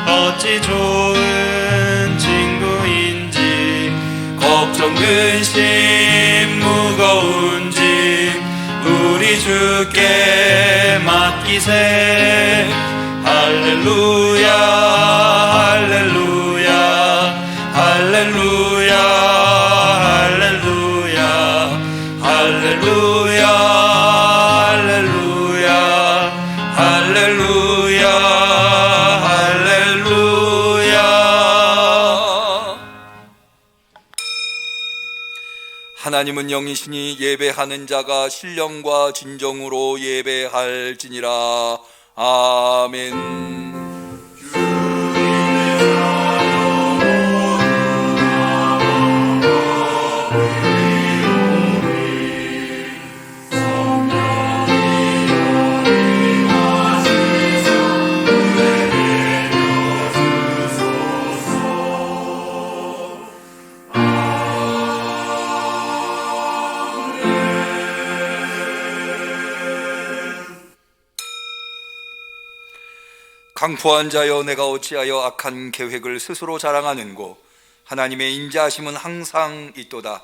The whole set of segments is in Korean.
어찌 좋은 친구인지, 걱정 근심 무거운지 우리 주께 맡기세. 할렐루야 할렐루야 할렐루야 할렐루야 할렐루야 할렐루야 할렐루야 할렐루야. 하나님은 영이시니 예배하는 자가 신령과 진정으로 예배할지니라. 아멘. 강포한 자여, 내가 어찌하여 악한 계획을 스스로 자랑하는고. 하나님의 인자하심은 항상 있도다.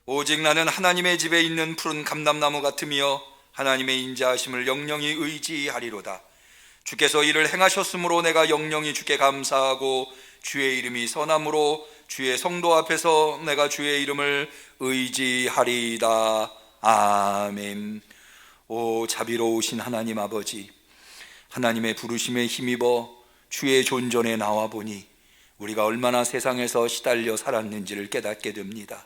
오직 나는 하나님의 집에 있는 푸른 감람나무 같으며 하나님의 인자하심을 영영이 의지하리로다. 주께서 이를 행하셨으므로 내가 영영이 주께 감사하고, 주의 이름이 선함으로 주의 성도 앞에서 내가 주의 이름을 의지하리이다. 아멘. 오 자비로우신 하나님 아버지, 하나님의 부르심에 힘입어 주의 존전에 나와 보니 우리가 얼마나 세상에서 시달려 살았는지를 깨닫게 됩니다.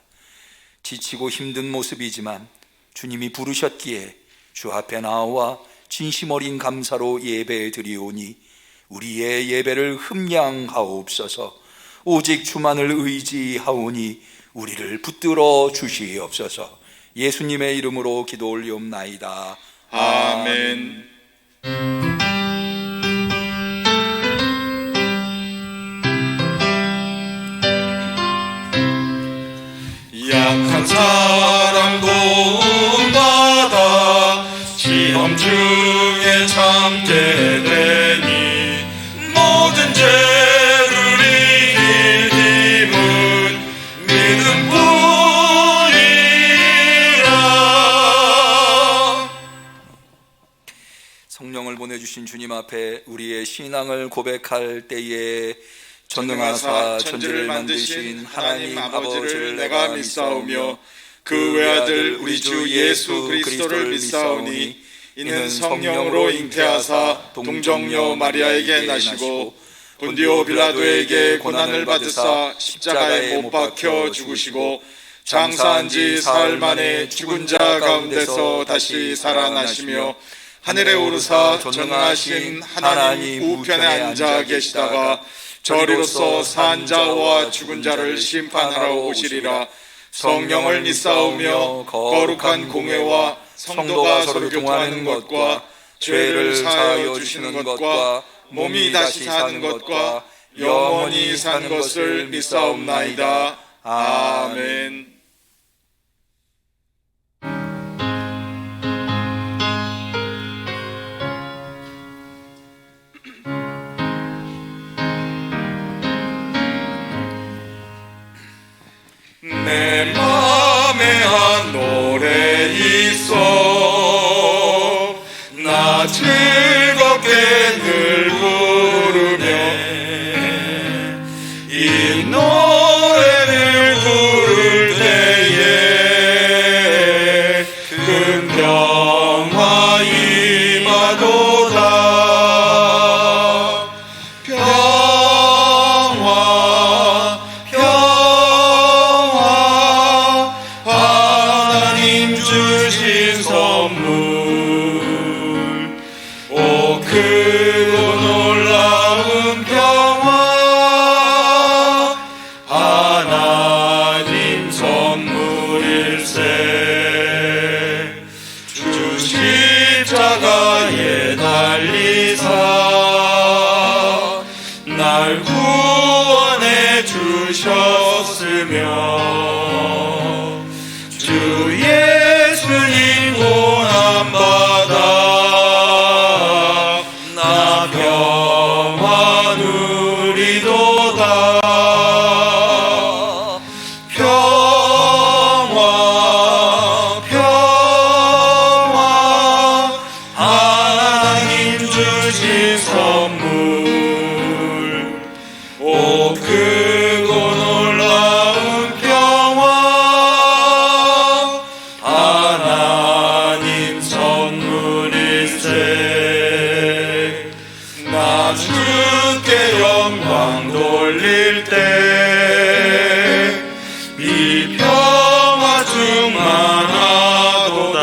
지치고 힘든 모습이지만 주님이 부르셨기에 주 앞에 나와 진심 어린 감사로 예배 드리오니 우리의 예배를 흠양하옵소서. 오직 주만을 의지하오니 우리를 붙들어 주시옵소서. 예수님의 이름으로 기도 올리옵나이다. 아멘. 약한 사람 도움받아 시험 중에 참게 되니 모든 죄를 이길 힘은 믿음뿐이라. 성령을 보내주신 주님 앞에 우리의 신앙을 고백할 때에 전능하사 천지를 만드신 하나님 아버지를 내가 믿사오며 그 외아들 우리 주 예수 그리스도를 믿사오니 이는 성령으로 잉태하사 동정녀 마리아에게 나시고 본디오 빌라도에게 고난을 받으사 십자가에 못 박혀 죽으시고 장사한 지 사흘 만에 죽은 자 가운데서 다시 살아나시며 하늘에 오르사 전능하신 하나님 우편에 앉아 계시다가 저리로서 산 자와 죽은 자를 심판하러 오시리라. 성령을 믿사오며 거룩한 공회와 성도가 서로 교통하는 것과 죄를 사하여 주시는 것과 몸이 다시 사는 것과 영원히 사는 것을 믿사옵나이다. 아멘. 내 맘에 한 노래 있어 나 즐겁게 늘 부르며 이 노래를 부를 때에 큰 평화 임하도다. 주신 선물, 오 크고 놀라운 평화, 하나님 선물일세. 십자가에 달리사 날 구원해 주셨으며 주 예수님 고난받아 나 평화 누리도다. 평화 평화 하나님 주신 선물 오 크고 놀라운 평화 하나님 선물일세. 나 주께 영광 돌릴 때 이 평화 충만하도다.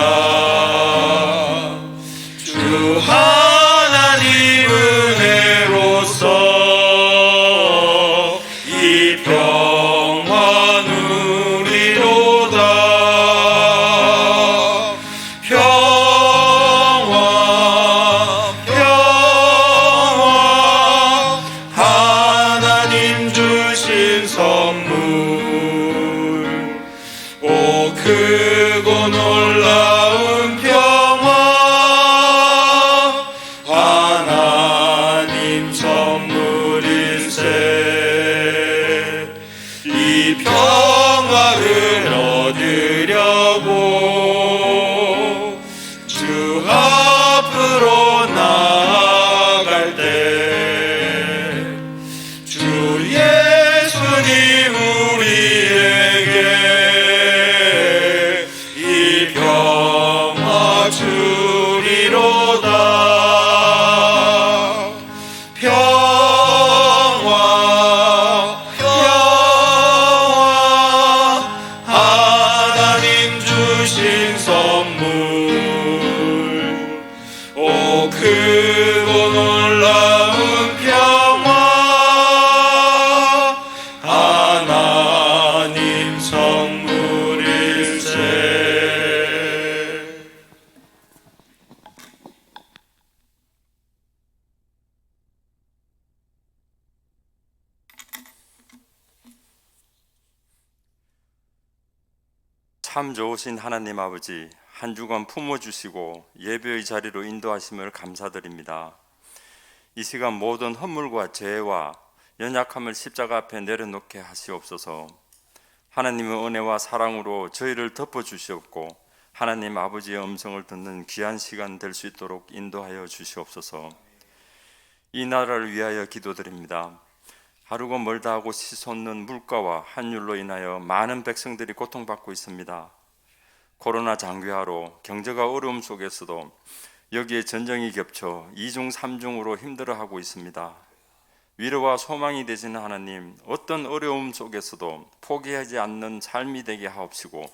주 하나님 은혜로서 이 평화 누리도다. 평화 평화 하나님 주신 선물 오 크고 놀라운 평화 하나님 선물일세. 이 평화를 얻으려고 주 앞으로 나아갈 때 주 예수님 우리에게 이 평화 주리로다. 평화 평화 하나님 주신 선물 오 크고 놀라운 평화 하나님 선물일세. 참 좋으신 하나님 아버지, 한 주간 품어주시고 예배의 자리로 인도하심을 감사드립니다. 이 시간 모든 허물과 죄와 연약함을 십자가 앞에 내려놓게 하시옵소서. 하나님의 은혜와 사랑으로 저희를 덮어주시옵고 하나님 아버지의 음성을 듣는 귀한 시간 될 수 있도록 인도하여 주시옵소서. 이 나라를 위하여 기도드립니다. 하루가 멀다 하고 치솟는 물가와 환율로 인하여 많은 백성들이 고통받고 있습니다. 코로나 장기화로 경제가 어려움 속에서도 여기에 전쟁이 겹쳐 2중 3중으로 힘들어하고 있습니다. 위로와 소망이 되시는 하나님, 어떤 어려움 속에서도 포기하지 않는 삶이 되게 하옵시고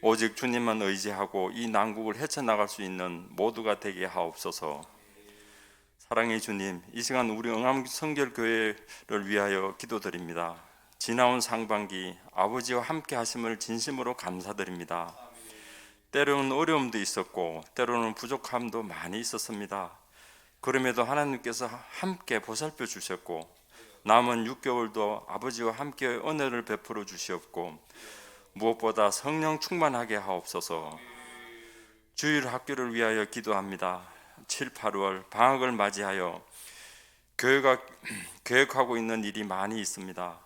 오직 주님만 의지하고 이 난국을 헤쳐나갈 수 있는 모두가 되게 하옵소서. 사랑의 주님, 이 시간 우리 응암성결교회를 위하여 기도드립니다. 지나온 상반기 아버지와 함께 하심을 진심으로 감사드립니다. 때로는 어려움도 있었고 때로는 부족함도 많이 있었습니다. 그럼에도 하나님께서 함께 보살펴 주셨고 남은 6개월도 아버지와 함께 은혜를 베풀어 주시옵고 무엇보다 성령 충만하게 하옵소서. 주일 학교를 위하여 기도합니다. 7, 8월 방학을 맞이하여 교회가 계획하고 있는 일이 많이 있습니다.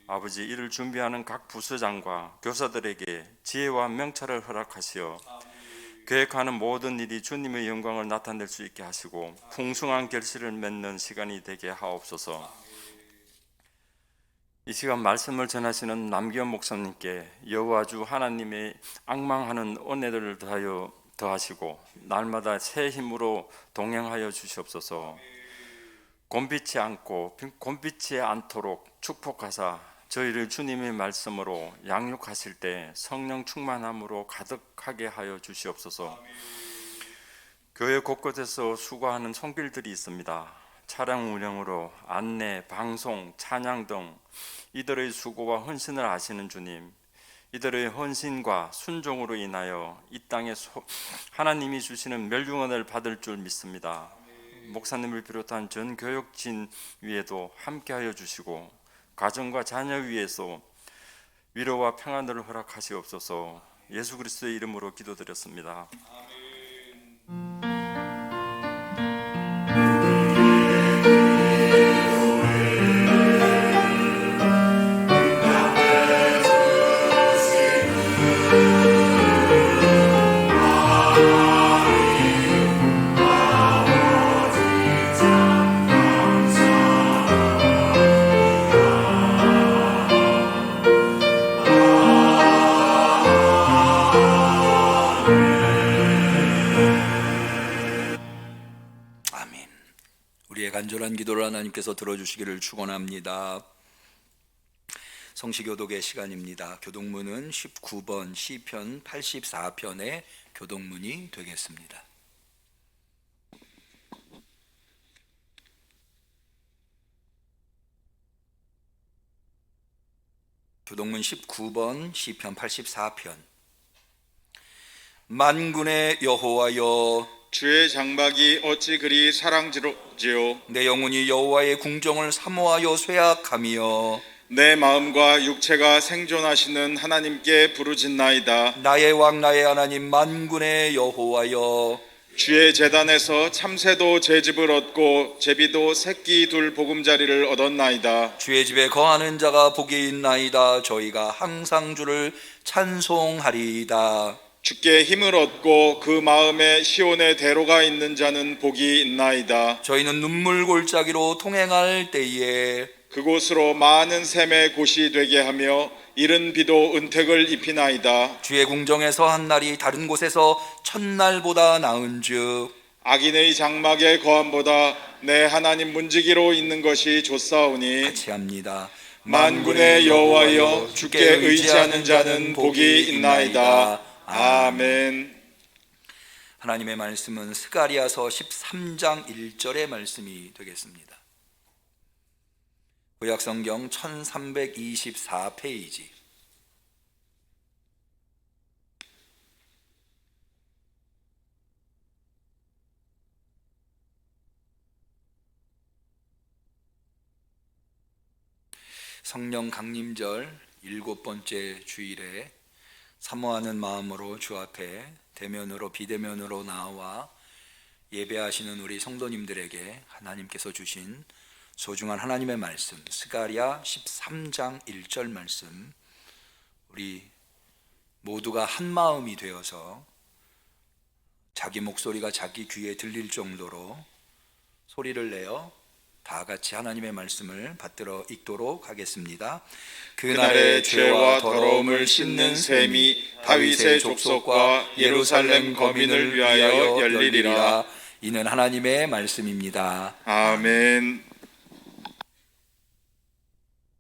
아버지, 이를 준비하는 각 부서장과 교사들에게 지혜와 명철을 허락하시어 계획하는 모든 일이 주님의 영광을 나타낼 수 있게 하시고 풍성한 결실을 맺는 시간이 되게 하옵소서. 이 시간 말씀을 전하시는 남기현 목사님께 여호와 주 하나님의 앙망하는 은혜를 더하시고 날마다 새 힘으로 동행하여 주시옵소서. 곤비치 않도록 축복하사 저희를 주님의 말씀으로 양육하실 때 성령 충만함으로 가득하게 하여 주시옵소서. 교회 곳곳에서 수고하는 손길들이 있습니다. 차량 운영으로 안내, 방송, 찬양 등 이들의 수고와 헌신을 아시는 주님, 이들의 헌신과 순종으로 인하여 이 땅에 하나님이 주시는 멸류관을 받을 줄 믿습니다. 목사님을 비롯한 전 교역진 위에도 함께하여 주시고 가정과 자녀 위에서 위로와 평안을 허락하시옵소서. 예수 그리스도의 이름으로 기도드렸습니다. 우리의 간절한 기도를 하나님께서 들어주시기를 축원합니다. 성시교독의 시간입니다. 교독문은 19번 시편 84편의 교독문이 되겠습니다. 교독문 19번 시편 84편. 만군의 여호와여, 주의 장막이 어찌 그리 사랑스럽지요. 내 영혼이 여호와의 궁정을 사모하여 쇠약하며 내 마음과 육체가 생존하시는 하나님께 부르짖나이다. 나의 왕 나의 하나님 만군의 여호와여, 주의 제단에서 참새도 제 집을 얻고 제비도 새끼 둘 보금자리를 얻었나이다. 주의 집에 거하는 자가 복이 있나이다. 저희가 항상 주를 찬송하리이다. 주께 힘을 얻고 그 마음에 시온의 대로가 있는 자는 복이 있나이다. 저희는 눈물 골짜기로 통행할 때에 그곳으로 많은 샘의 곳이 되게 하며 이른 비도 은택을 입히나이다. 주의 궁정에서 한 날이 다른 곳에서 첫날보다 나은즉 악인의 장막의 거함보다 내 하나님 문지기로 있는 것이 좋사오니. 같이 합니다. 만군의 여호와여, 주께 의지하는 자는 복이 있나이다. 아멘. 하나님의 말씀은 스가랴서 13장 1절의 말씀이 되겠습니다. 구약성경 1324페이지. 성령 강림절 7번째 주일에 사모하는 마음으로 주 앞에 대면으로 비대면으로 나와 예배하시는 우리 성도님들에게 하나님께서 주신 소중한 하나님의 말씀, 스가랴 13장 1절 말씀, 우리 모두가 한 마음이 되어서 자기 목소리가 자기 귀에 들릴 정도로 소리를 내어 다 같이 하나님의 말씀을 받들어 읽도록 하겠습니다. 그날의 죄와 더러움을 씻는 셈이 다윗의 족속과 예루살렘 거민을 위하여 열리리라. 이는 하나님의 말씀입니다. 아멘.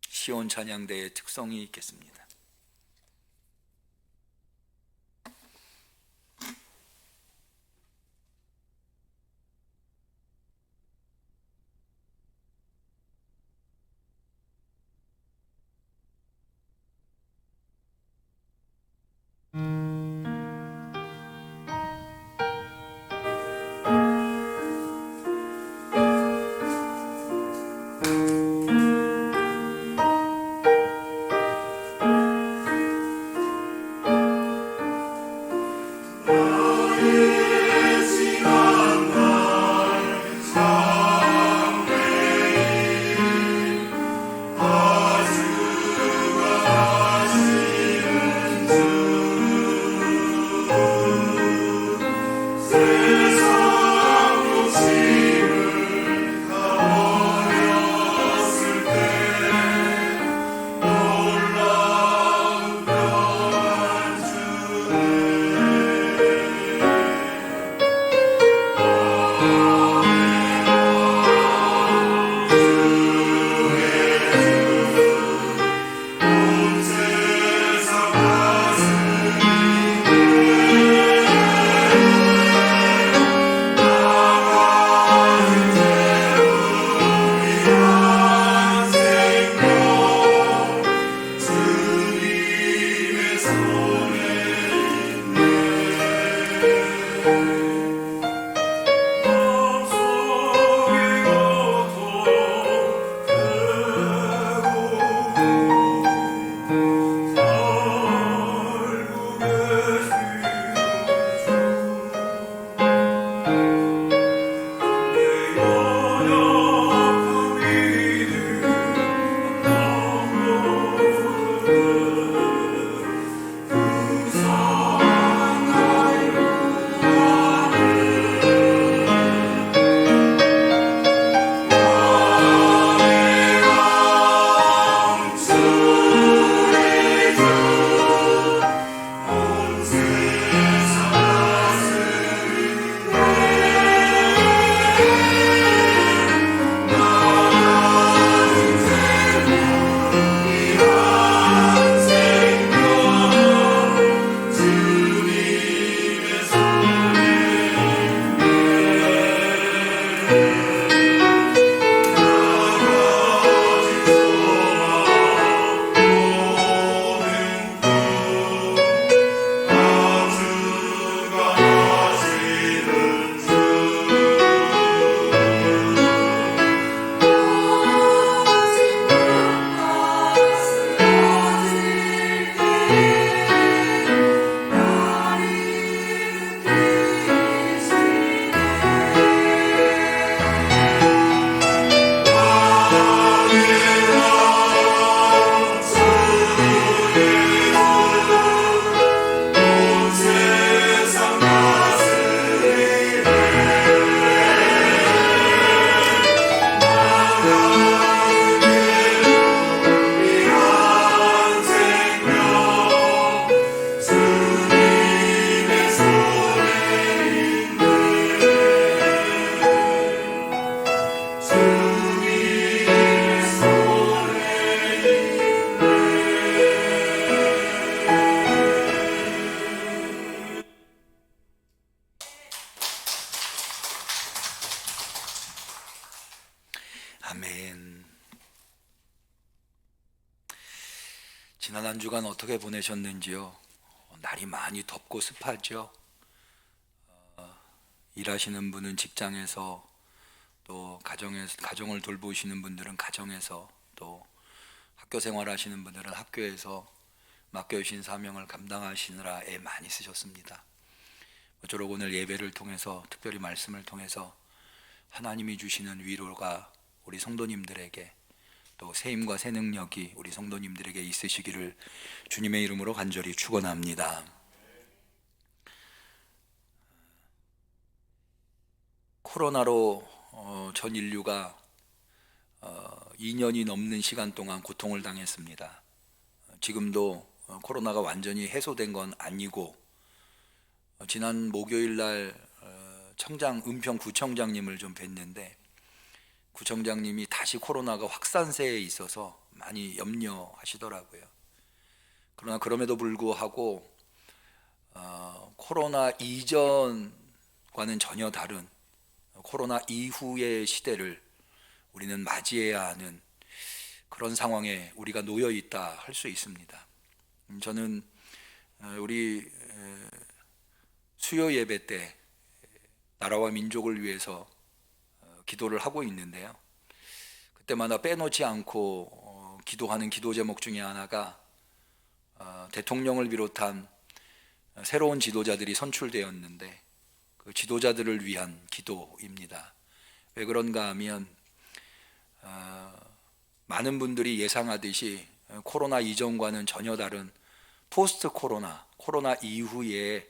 시온 찬양대의 특성이 있겠습니다. 아멘. 지난 한 주간 어떻게 보내셨는지요? 날이 많이 덥고 습하죠. 일하시는 분은 직장에서, 또 가정을 돌보시는 분들은 가정에서, 또 학교 생활하시는 분들은 학교에서 맡겨주신 사명을 감당하시느라 애 많이 쓰셨습니다. 모쪼록 오늘 예배를 통해서, 특별히 말씀을 통해서 하나님이 주시는 위로가 우리 성도님들에게, 또 새 힘과 새 능력이 우리 성도님들에게 있으시기를 주님의 이름으로 간절히 축원합니다. 코로나로 전 인류가 2년이 넘는 시간 동안 고통을 당했습니다. 지금도 코로나가 완전히 해소된 건 아니고, 지난 목요일 날 은평구청장님을 좀 뵀는데, 구청장님이 다시 코로나가 확산세에 있어서 많이 염려하시더라고요. 그러나 그럼에도 불구하고 코로나 이전과는 전혀 다른 코로나 이후의 시대를 우리는 맞이해야 하는 그런 상황에 우리가 놓여 있다 할 수 있습니다. 저는 우리 수요 예배 때 나라와 민족을 위해서 기도를 하고 있는데요, 그때마다 빼놓지 않고 기도하는 기도 제목 중에 하나가 대통령을 비롯한 새로운 지도자들이 선출되었는데 그 지도자들을 위한 기도입니다. 왜 그런가 하면 많은 분들이 예상하듯이 코로나 이전과는 전혀 다른 포스트 코로나 이후의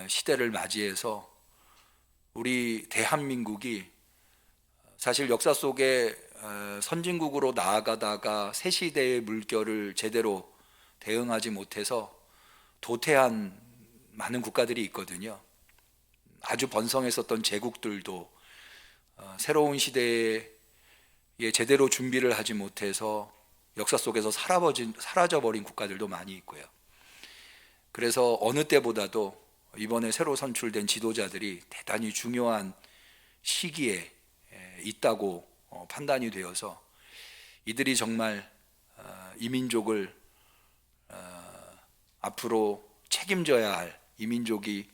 시대를 맞이해서 우리 대한민국이 사실 역사 속에 선진국으로 나아가다가 새 시대의 물결을 제대로 대응하지 못해서 도태한 많은 국가들이 있거든요. 아주 번성했었던 제국들도 새로운 시대에 제대로 준비를 하지 못해서 역사 속에서 사라져버린 국가들도 많이 있고요. 그래서 어느 때보다도 이번에 새로 선출된 지도자들이 대단히 중요한 시기에 있다고 판단이 되어서 이들이 정말 이 민족을 앞으로 책임져야 할, 이 민족이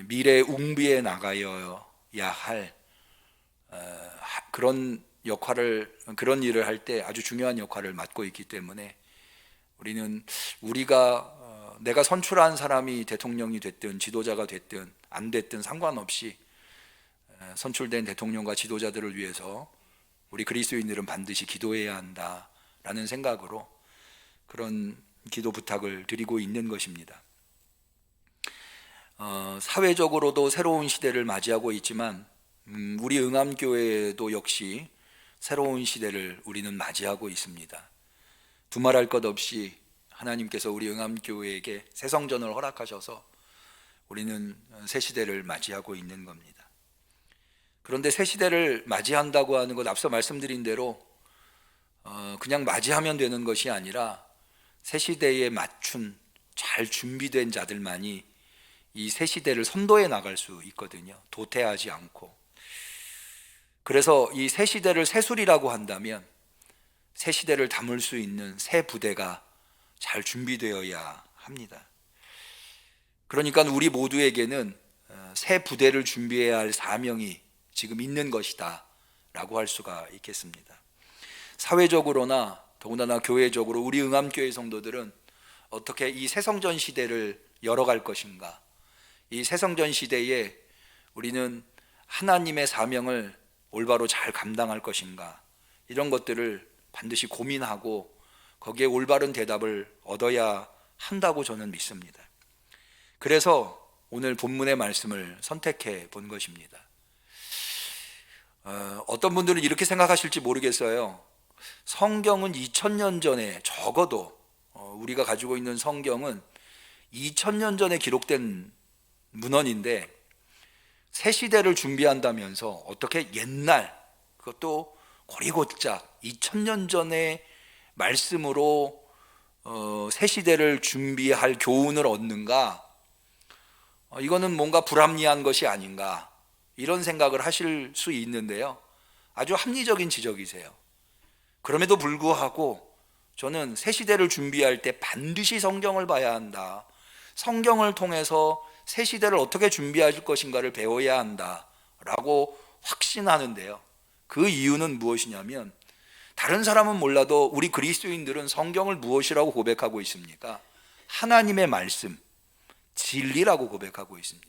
미래 웅비에 나가야 할 그런 일을 할 때 아주 중요한 역할을 맡고 있기 때문에 내가 선출한 사람이 대통령이 됐든 지도자가 됐든 안 됐든 상관없이 선출된 대통령과 지도자들을 위해서 우리 그리스도인들은 반드시 기도해야 한다라는 생각으로 그런 기도 부탁을 드리고 있는 것입니다. 사회적으로도 새로운 시대를 맞이하고 있지만 우리 응암교회도 역시 새로운 시대를 우리는 맞이하고 있습니다. 두말할 것 없이 하나님께서 우리 응암교회에게 새 성전을 허락하셔서 우리는 새 시대를 맞이하고 있는 겁니다. 그런데 새 시대를 맞이한다고 하는 것, 앞서 말씀드린 대로 그냥 맞이하면 되는 것이 아니라 새 시대에 맞춘 잘 준비된 자들만이 이 새 시대를 선도해 나갈 수 있거든요. 도태하지 않고. 그래서 이 새 시대를 새술이라고 한다면 새 시대를 담을 수 있는 새 부대가 잘 준비되어야 합니다. 그러니까 우리 모두에게는 새 부대를 준비해야 할 사명이 지금 있는 것이다 라고 할 수가 있겠습니다. 사회적으로나 더군다나 교회적으로 우리 응암교회 성도들은 어떻게 이 새성전 시대를 열어갈 것인가, 이 새성전 시대에 우리는 하나님의 사명을 올바로 잘 감당할 것인가, 이런 것들을 반드시 고민하고 거기에 올바른 대답을 얻어야 한다고 저는 믿습니다. 그래서 오늘 본문의 말씀을 선택해 본 것입니다. 어떤 분들은 이렇게 생각하실지 모르겠어요. 성경은 2000년 전에, 적어도 우리가 가지고 있는 성경은 2000년 전에 기록된 문헌인데 새 시대를 준비한다면서 어떻게 옛날, 그것도 고리고짝 2000년 전의 말씀으로 새 시대를 준비할 교훈을 얻는가? 이거는 뭔가 불합리한 것이 아닌가, 이런 생각을 하실 수 있는데요, 아주 합리적인 지적이세요. 그럼에도 불구하고 저는 새 시대를 준비할 때 반드시 성경을 봐야 한다. 성경을 통해서 새 시대를 어떻게 준비할 것인가를 배워야 한다라고 확신하는데요. 그 이유는 무엇이냐면 다른 사람은 몰라도 우리 그리스도인들은 성경을 무엇이라고 고백하고 있습니까? 하나님의 말씀, 진리라고 고백하고 있습니다.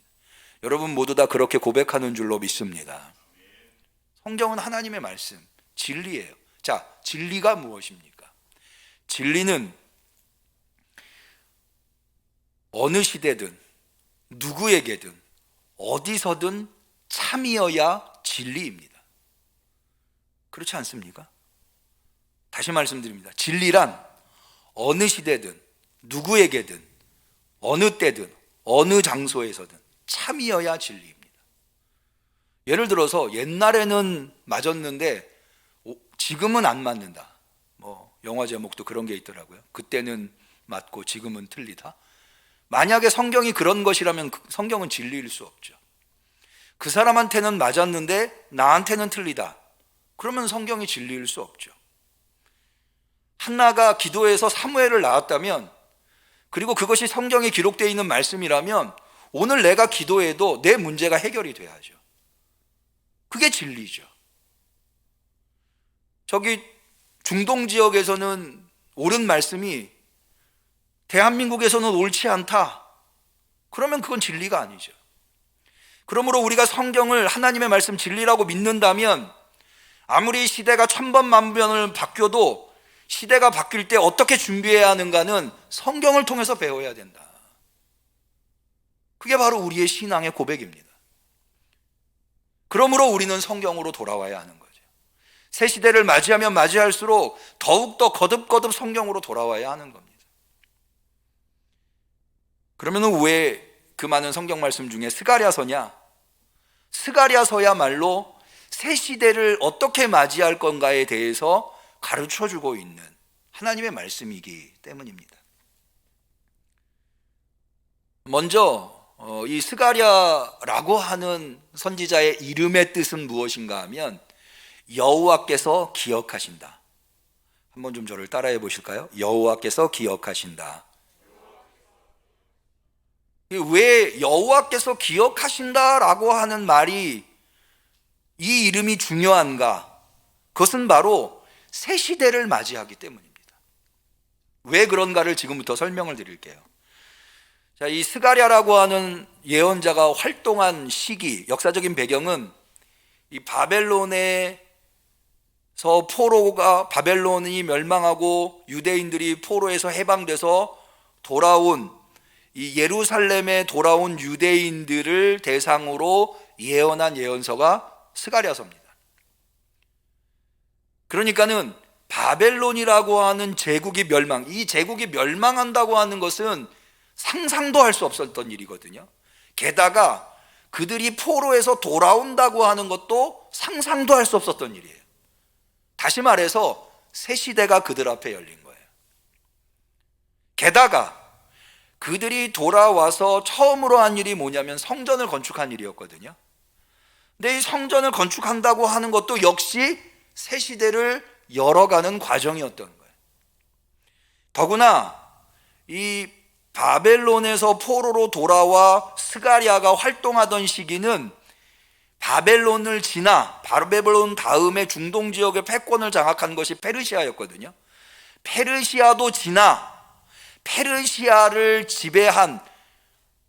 여러분 모두 다 그렇게 고백하는 줄로 믿습니다. 성경은 하나님의 말씀, 진리예요. 자, 진리가 무엇입니까? 진리는 어느 시대든 누구에게든 어디서든 참이어야 진리입니다. 그렇지 않습니까? 다시 말씀드립니다. 진리란 어느 시대든 누구에게든 어느 때든 어느 장소에서든 참이어야 진리입니다. 예를 들어서 옛날에는 맞았는데 지금은 안 맞는다. 영화 제목도 그런 게 있더라고요. 그때는 맞고 지금은 틀리다. 만약에 성경이 그런 것이라면 성경은 진리일 수 없죠. 그 사람한테는 맞았는데 나한테는 틀리다. 그러면 성경이 진리일 수 없죠. 한나가 기도해서 사무엘을 낳았다면, 그리고 그것이 성경에 기록되어 있는 말씀이라면 오늘 내가 기도해도 내 문제가 해결이 돼야죠. 그게 진리죠. 저기 중동 지역에서는 옳은 말씀이 대한민국에서는 옳지 않다. 그러면 그건 진리가 아니죠. 그러므로 우리가 성경을 하나님의 말씀 진리라고 믿는다면 아무리 시대가 천번만번을 바뀌어도 시대가 바뀔 때 어떻게 준비해야 하는가는 성경을 통해서 배워야 된다. 그게 바로 우리의 신앙의 고백입니다. 그러므로 우리는 성경으로 돌아와야 하는 거죠. 새 시대를 맞이하면 맞이할수록 더욱더 거듭거듭 성경으로 돌아와야 하는 겁니다. 그러면 왜 그 많은 성경 말씀 중에 스가랴서냐? 스가랴서야말로 새 시대를 어떻게 맞이할 건가에 대해서 가르쳐주고 있는 하나님의 말씀이기 때문입니다. 먼저 이 스가랴라고 하는 선지자의 이름의 뜻은 무엇인가 하면 여호와께서 기억하신다. 한번 좀 저를 따라해 보실까요? 여호와께서 기억하신다. 왜 여호와께서 기억하신다라고 하는 말이, 이 이름이 중요한가? 그것은 바로 새 시대를 맞이하기 때문입니다. 왜 그런가를 지금부터 설명을 드릴게요. 자, 이 스가랴라고 하는 예언자가 활동한 시기, 역사적인 배경은 이 바벨론이 멸망하고 유대인들이 포로에서 해방돼서 돌아온, 이 예루살렘에 돌아온 유대인들을 대상으로 예언한 예언서가 스가랴서입니다. 그러니까는 바벨론이라고 하는 제국이 멸망, 이 제국이 멸망한다고 하는 것은 상상도 할 수 없었던 일이거든요. 게다가 그들이 포로에서 돌아온다고 하는 것도 상상도 할 수 없었던 일이에요. 다시 말해서 새 시대가 그들 앞에 열린 거예요. 게다가 그들이 돌아와서 처음으로 한 일이 뭐냐면 성전을 건축한 일이었거든요. 근데 이 성전을 건축한다고 하는 것도 역시 새 시대를 열어가는 과정이었던 거예요. 더구나 이 바벨론에서 포로로 돌아와 스가랴가 활동하던 시기는 바벨론을 지나 바벨론 다음에 중동 지역의 패권을 장악한 것이 페르시아였거든요. 페르시아도 지나 페르시아를 지배한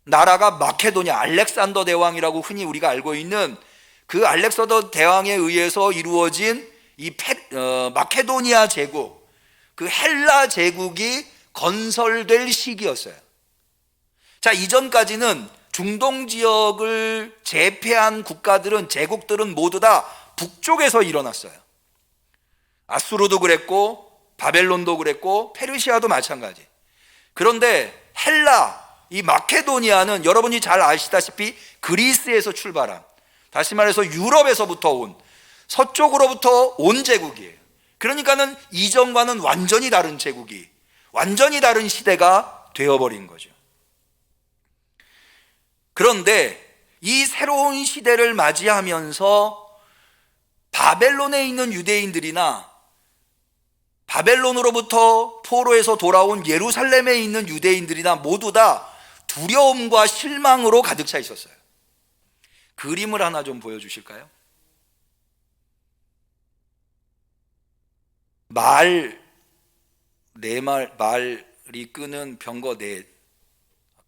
나라가 마케도니아, 알렉산더 대왕이라고 흔히 우리가 알고 있는 그 알렉산더 대왕에 의해서 이루어진 이 마케도니아 제국, 그 헬라 제국이 건설될 시기였어요. 자, 이전까지는 중동 지역을 제패한 국가들은, 제국들은 모두 다 북쪽에서 일어났어요. 아수르도 그랬고 바벨론도 그랬고 페르시아도 마찬가지. 그런데 헬라, 이 마케도니아는 여러분이 잘 아시다시피 그리스에서 출발한, 다시 말해서 유럽에서부터 온, 서쪽으로부터 온 제국이에요. 그러니까는 이전과는 완전히 다른 제국이, 완전히 다른 시대가 되어버린 거죠. 그런데 이 새로운 시대를 맞이하면서 바벨론에 있는 유대인들이나 바벨론으로부터 포로에서 돌아온 예루살렘에 있는 유대인들이나 모두 다 두려움과 실망으로 가득 차 있었어요. 그림을 하나 좀 보여주실까요? 말이 끄는 병거 넷,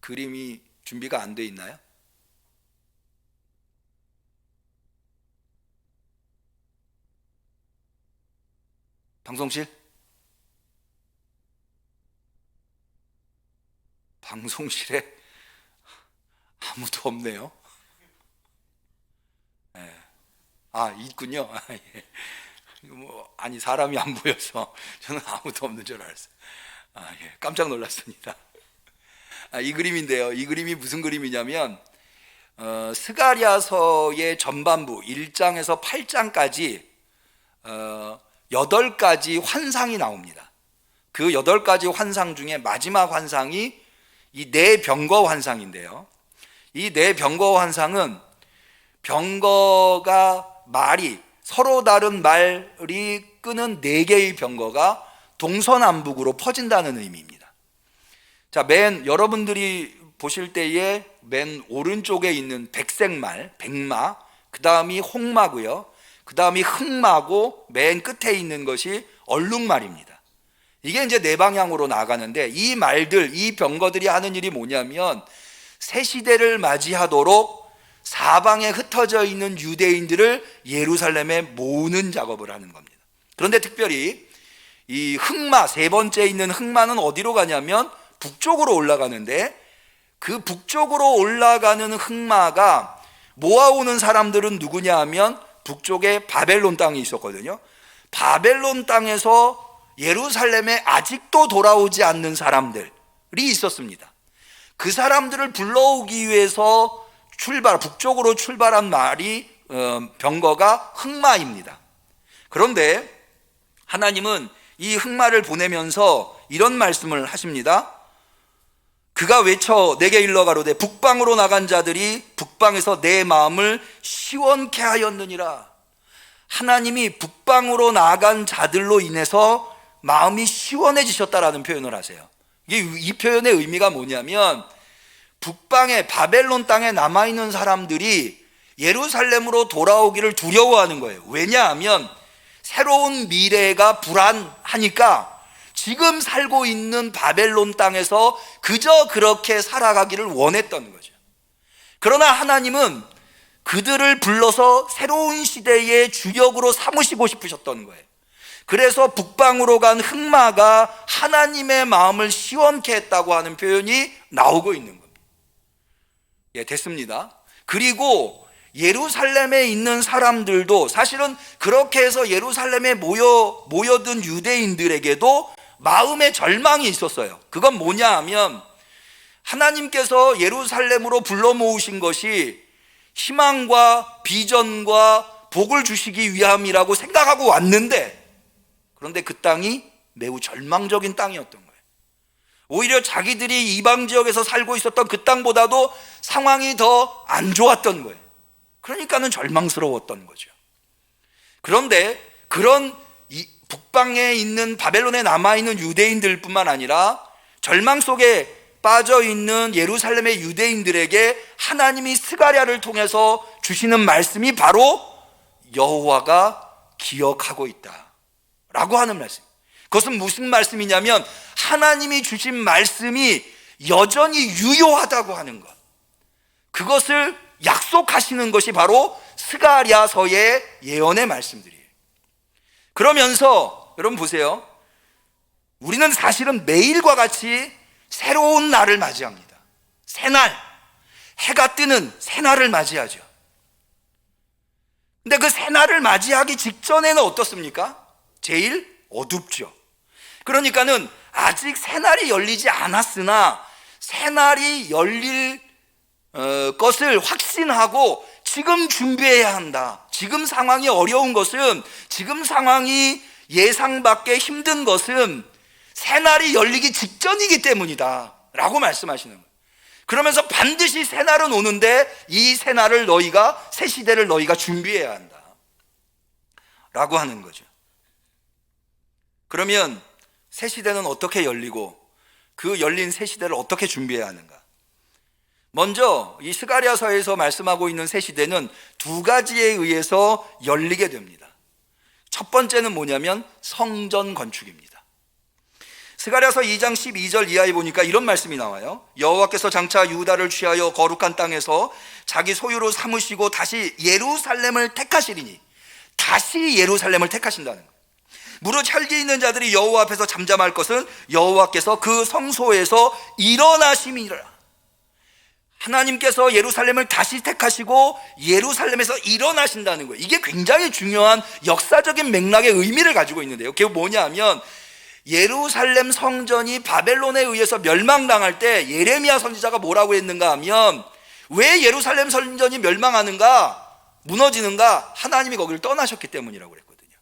그림이 준비가 안 돼 있나요? 방송실에 아무도 없네요. 네. 있군요. 예. 아니, 사람이 안 보여서 저는 아무도 없는 줄 알았어요. 예. 깜짝 놀랐습니다. 이 그림인데요. 이 그림이 무슨 그림이냐면 스가랴서의 전반부 1장에서 8장까지 8가지 환상이 나옵니다. 그 8가지 환상 중에 마지막 환상이 이 네 병거 환상인데요. 이 네 병거 환상은 병거가 말이 서로 다른 말이 끄는 4개의 병거가 동서남북으로 퍼진다는 의미입니다. 자, 여러분들이 보실 때에 맨 오른쪽에 있는 백색말, 백마, 그 다음이 홍마고요. 그 다음이 흑마고 맨 끝에 있는 것이 얼룩말입니다. 이게 이제 네 방향으로 나가는데 이 말들, 이 병거들이 하는 일이 뭐냐면 새 시대를 맞이하도록 사방에 흩어져 있는 유대인들을 예루살렘에 모으는 작업을 하는 겁니다. 그런데 특별히 이 흑마, 세 번째 있는 흑마는 어디로 가냐면 북쪽으로 올라가는데 그 북쪽으로 올라가는 흑마가 모아오는 사람들은 누구냐 하면 북쪽에 바벨론 땅이 있었거든요. 바벨론 땅에서 예루살렘에 아직도 돌아오지 않는 사람들이 있었습니다. 그 사람들을 불러오기 위해서 북쪽으로 출발한 말이 병거가 흑마입니다. 그런데 하나님은 이 흑마를 보내면서 이런 말씀을 하십니다. 그가 외쳐 내게 일러 가로되 북방으로 나간 자들이 북방에서 내 마음을 시원케 하였느니라. 하나님이 북방으로 나간 자들로 인해서 마음이 시원해지셨다라는 표현을 하세요. 이 표현의 의미가 뭐냐면 북방의 바벨론 땅에 남아있는 사람들이 예루살렘으로 돌아오기를 두려워하는 거예요. 왜냐하면 새로운 미래가 불안하니까 지금 살고 있는 바벨론 땅에서 그저 그렇게 살아가기를 원했던 거죠. 그러나 하나님은 그들을 불러서 새로운 시대의 주역으로 삼으시고 싶으셨던 거예요. 그래서 북방으로 간 흑마가 하나님의 마음을 시원케 했다고 하는 표현이 나오고 있는 겁니다. 예, 됐습니다. 그리고 예루살렘에 있는 사람들도 사실은 그렇게 해서 예루살렘에 모여든 유대인들에게도 마음의 절망이 있었어요. 그건 뭐냐 하면 하나님께서 예루살렘으로 불러 모으신 것이 희망과 비전과 복을 주시기 위함이라고 생각하고 왔는데 그런데 그 땅이 매우 절망적인 땅이었던 거예요. 오히려 자기들이 이방 지역에서 살고 있었던 그 땅보다도 상황이 더 안 좋았던 거예요. 그러니까는 절망스러웠던 거죠. 그런데 그런 북방에 있는 바벨론에 남아있는 유대인들뿐만 아니라 절망 속에 빠져있는 예루살렘의 유대인들에게 하나님이 스가랴를 통해서 주시는 말씀이 바로 여호와가 기억하고 있다 라고 하는 말씀. 그것은 무슨 말씀이냐면 하나님이 주신 말씀이 여전히 유효하다고 하는 것, 그것을 약속하시는 것이 바로 스가랴서의 예언의 말씀들이에요. 그러면서 여러분 보세요. 우리는 사실은 매일과 같이 새로운 날을 맞이합니다. 새날, 해가 뜨는 새날을 맞이하죠. 근데 그 새날을 맞이하기 직전에는 어떻습니까? 제일 어둡죠. 그러니까는 아직 새날이 열리지 않았으나 새날이 열릴 것을 확신하고 지금 준비해야 한다. 지금 상황이 어려운 것은, 지금 상황이 예상 밖에 힘든 것은 새날이 열리기 직전이기 때문이다 라고 말씀하시는 거예요. 그러면서 반드시 새날은 오는데 이 새날을 너희가, 새 시대를 너희가 준비해야 한다. 라고 하는 거죠. 그러면 새 시대는 어떻게 열리고 그 열린 새 시대를 어떻게 준비해야 하는가? 먼저 이 스가랴서에서 말씀하고 있는 새 시대는 두 가지에 의해서 열리게 됩니다. 첫 번째는 뭐냐면 성전 건축입니다. 스가랴서 2장 12절 이하에 보니까 이런 말씀이 나와요. 여호와께서 장차 유다를 취하여 거룩한 땅에서 자기 소유로 삼으시고 다시 예루살렘을 택하시리니, 다시 예루살렘을 택하신다는 거예요. 무릇 혈기 있는 자들이 여호와 앞에서 잠잠할 것은 여호와께서 그 성소에서 일어나심이라. 하나님께서 예루살렘을 다시 택하시고 예루살렘에서 일어나신다는 거예요. 이게 굉장히 중요한 역사적인 맥락의 의미를 가지고 있는데요. 그게 뭐냐 하면 예루살렘 성전이 바벨론에 의해서 멸망당할 때 예레미야 선지자가 뭐라고 했는가 하면, 왜 예루살렘 성전이 멸망하는가, 무너지는가? 하나님이 거기를 떠나셨기 때문이라고 그랬거든요.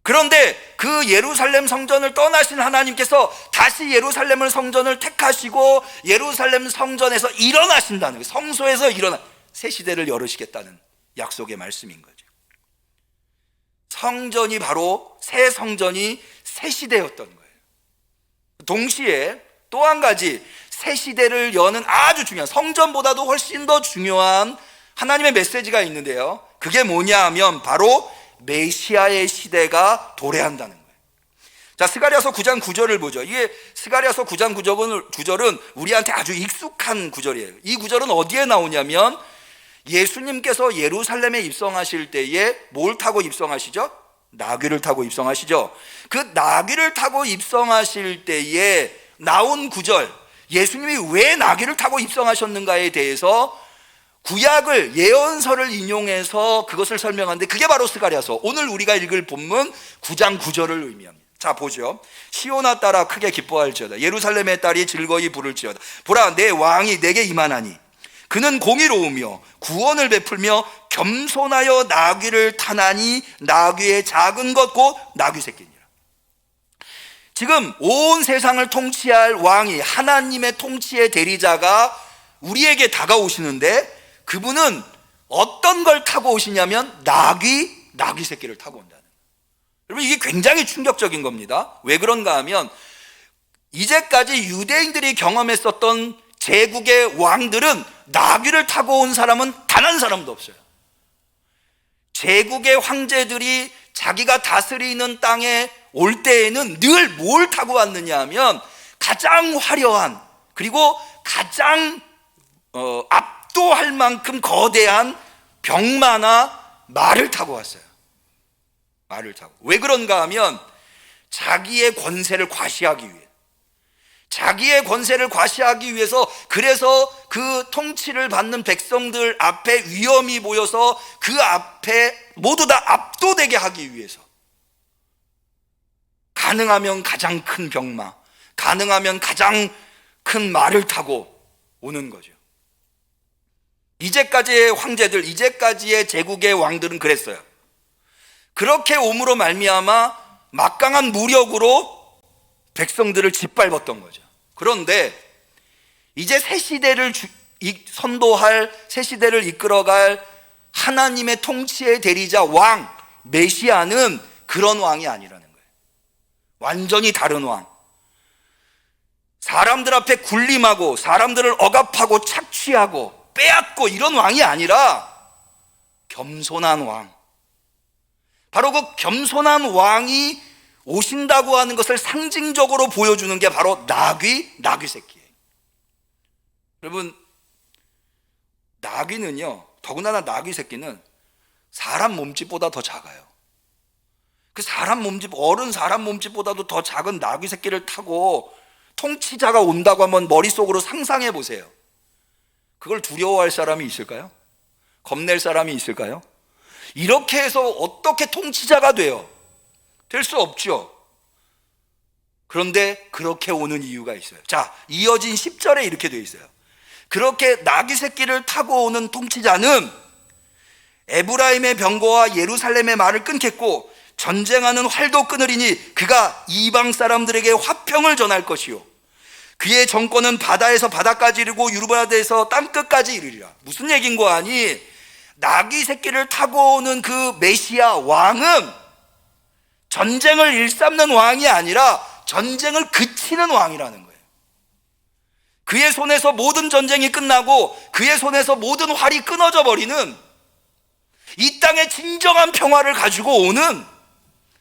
그런데 그 예루살렘 성전을 떠나신 하나님께서 다시 예루살렘 성전을 택하시고 예루살렘 성전에서 일어나신다는 거예요. 성소에서 일어나 새 시대를 열으시겠다는 약속의 말씀인 거죠. 성전이 바로 새 성전이 새 시대였던 거예요. 동시에 또 한 가지 새 시대를 여는 아주 중요한, 성전보다도 훨씬 더 중요한 하나님의 메시지가 있는데요. 그게 뭐냐 하면 바로 메시아의 시대가 도래한다는 거예요. 자, 스가랴서 9장 9절을 보죠. 이게 스가랴서 9장 9절은 우리한테 아주 익숙한 구절이에요. 이 구절은 어디에 나오냐면 예수님께서 예루살렘에 입성하실 때에 뭘 타고 입성하시죠? 나귀를 타고 입성하시죠. 그 나귀를 타고 입성하실 때에 나온 구절, 예수님이 왜 나귀를 타고 입성하셨는가에 대해서 구약을, 예언서를 인용해서 그것을 설명하는데 그게 바로 스가랴서, 오늘 우리가 읽을 본문 9장 9절을 의미합니다. 자, 보죠. 시온아 딸아 크게 기뻐할지어다. 예루살렘의 딸이 즐거이 부를지어다. 보라, 내 왕이 내게 임하나니 그는 공의로우며 구원을 베풀며 겸손하여 나귀를 타나니 나귀의 작은 것 곧 나귀 새끼니라. 지금 온 세상을 통치할 왕이, 하나님의 통치의 대리자가 우리에게 다가오시는데 그분은 어떤 걸 타고 오시냐면 나귀 새끼를 타고 온다는 거예요. 여러분, 이게 굉장히 충격적인 겁니다. 왜 그런가 하면 이제까지 유대인들이 경험했었던 제국의 왕들은 나귀를 타고 온 사람은 단 한 사람도 없어요. 제국의 황제들이 자기가 다스리는 땅에 올 때에는 늘 뭘 타고 왔느냐 하면 가장 화려한, 그리고 가장 압도할 만큼 거대한 병마나 말을 타고 왔어요. 말을 타고. 왜 그런가 하면 자기의 권세를 과시하기 위해, 자기의 권세를 과시하기 위해서, 그래서 그 통치를 받는 백성들 앞에 위험이 보여서 그 앞에 모두 다 압도되게 하기 위해서 가능하면 가장 큰 병마, 가능하면 가장 큰 말을 타고 오는 거죠. 이제까지의 황제들, 이제까지의 제국의 왕들은 그랬어요. 그렇게 옴으로 말미암아 막강한 무력으로 백성들을 짓밟았던 거죠. 그런데 이제 새 시대를 선도할, 새 시대를 이끌어갈 하나님의 통치의 대리자 왕, 메시아는 그런 왕이 아니라는 거예요. 완전히 다른 왕. 사람들 앞에 군림하고 사람들을 억압하고 착취하고 빼앗고 이런 왕이 아니라 겸손한 왕. 바로 그 겸손한 왕이 오신다고 하는 것을 상징적으로 보여주는 게 바로 나귀 새끼예요. 여러분, 나귀는요, 더군다나 나귀 새끼는 사람 몸집보다 더 작아요. 그 사람 몸집, 어른 사람 몸집보다도 더 작은 나귀 새끼를 타고 통치자가 온다고 하면 머릿속으로 상상해 보세요. 그걸 두려워할 사람이 있을까요? 겁낼 사람이 있을까요? 이렇게 해서 어떻게 통치자가 돼요? 될 수 없죠. 그런데 그렇게 오는 이유가 있어요. 자, 이어진 10절에 이렇게 되어 있어요. 그렇게 나귀 새끼를 타고 오는 통치자는 에브라임의 병거와 예루살렘의 말을 끊겠고 전쟁하는 활도 끊으리니 그가 이방 사람들에게 화평을 전할 것이요 그의 정권은 바다에서 바다까지 이르고 유르바드에서 땅끝까지 이르리라. 무슨 얘기인 거 아니? 나귀 새끼를 타고 오는 그 메시아 왕은 전쟁을 일삼는 왕이 아니라 전쟁을 그치는 왕이라는 거예요. 그의 손에서 모든 전쟁이 끝나고 그의 손에서 모든 활이 끊어져 버리는, 이 땅의 진정한 평화를 가지고 오는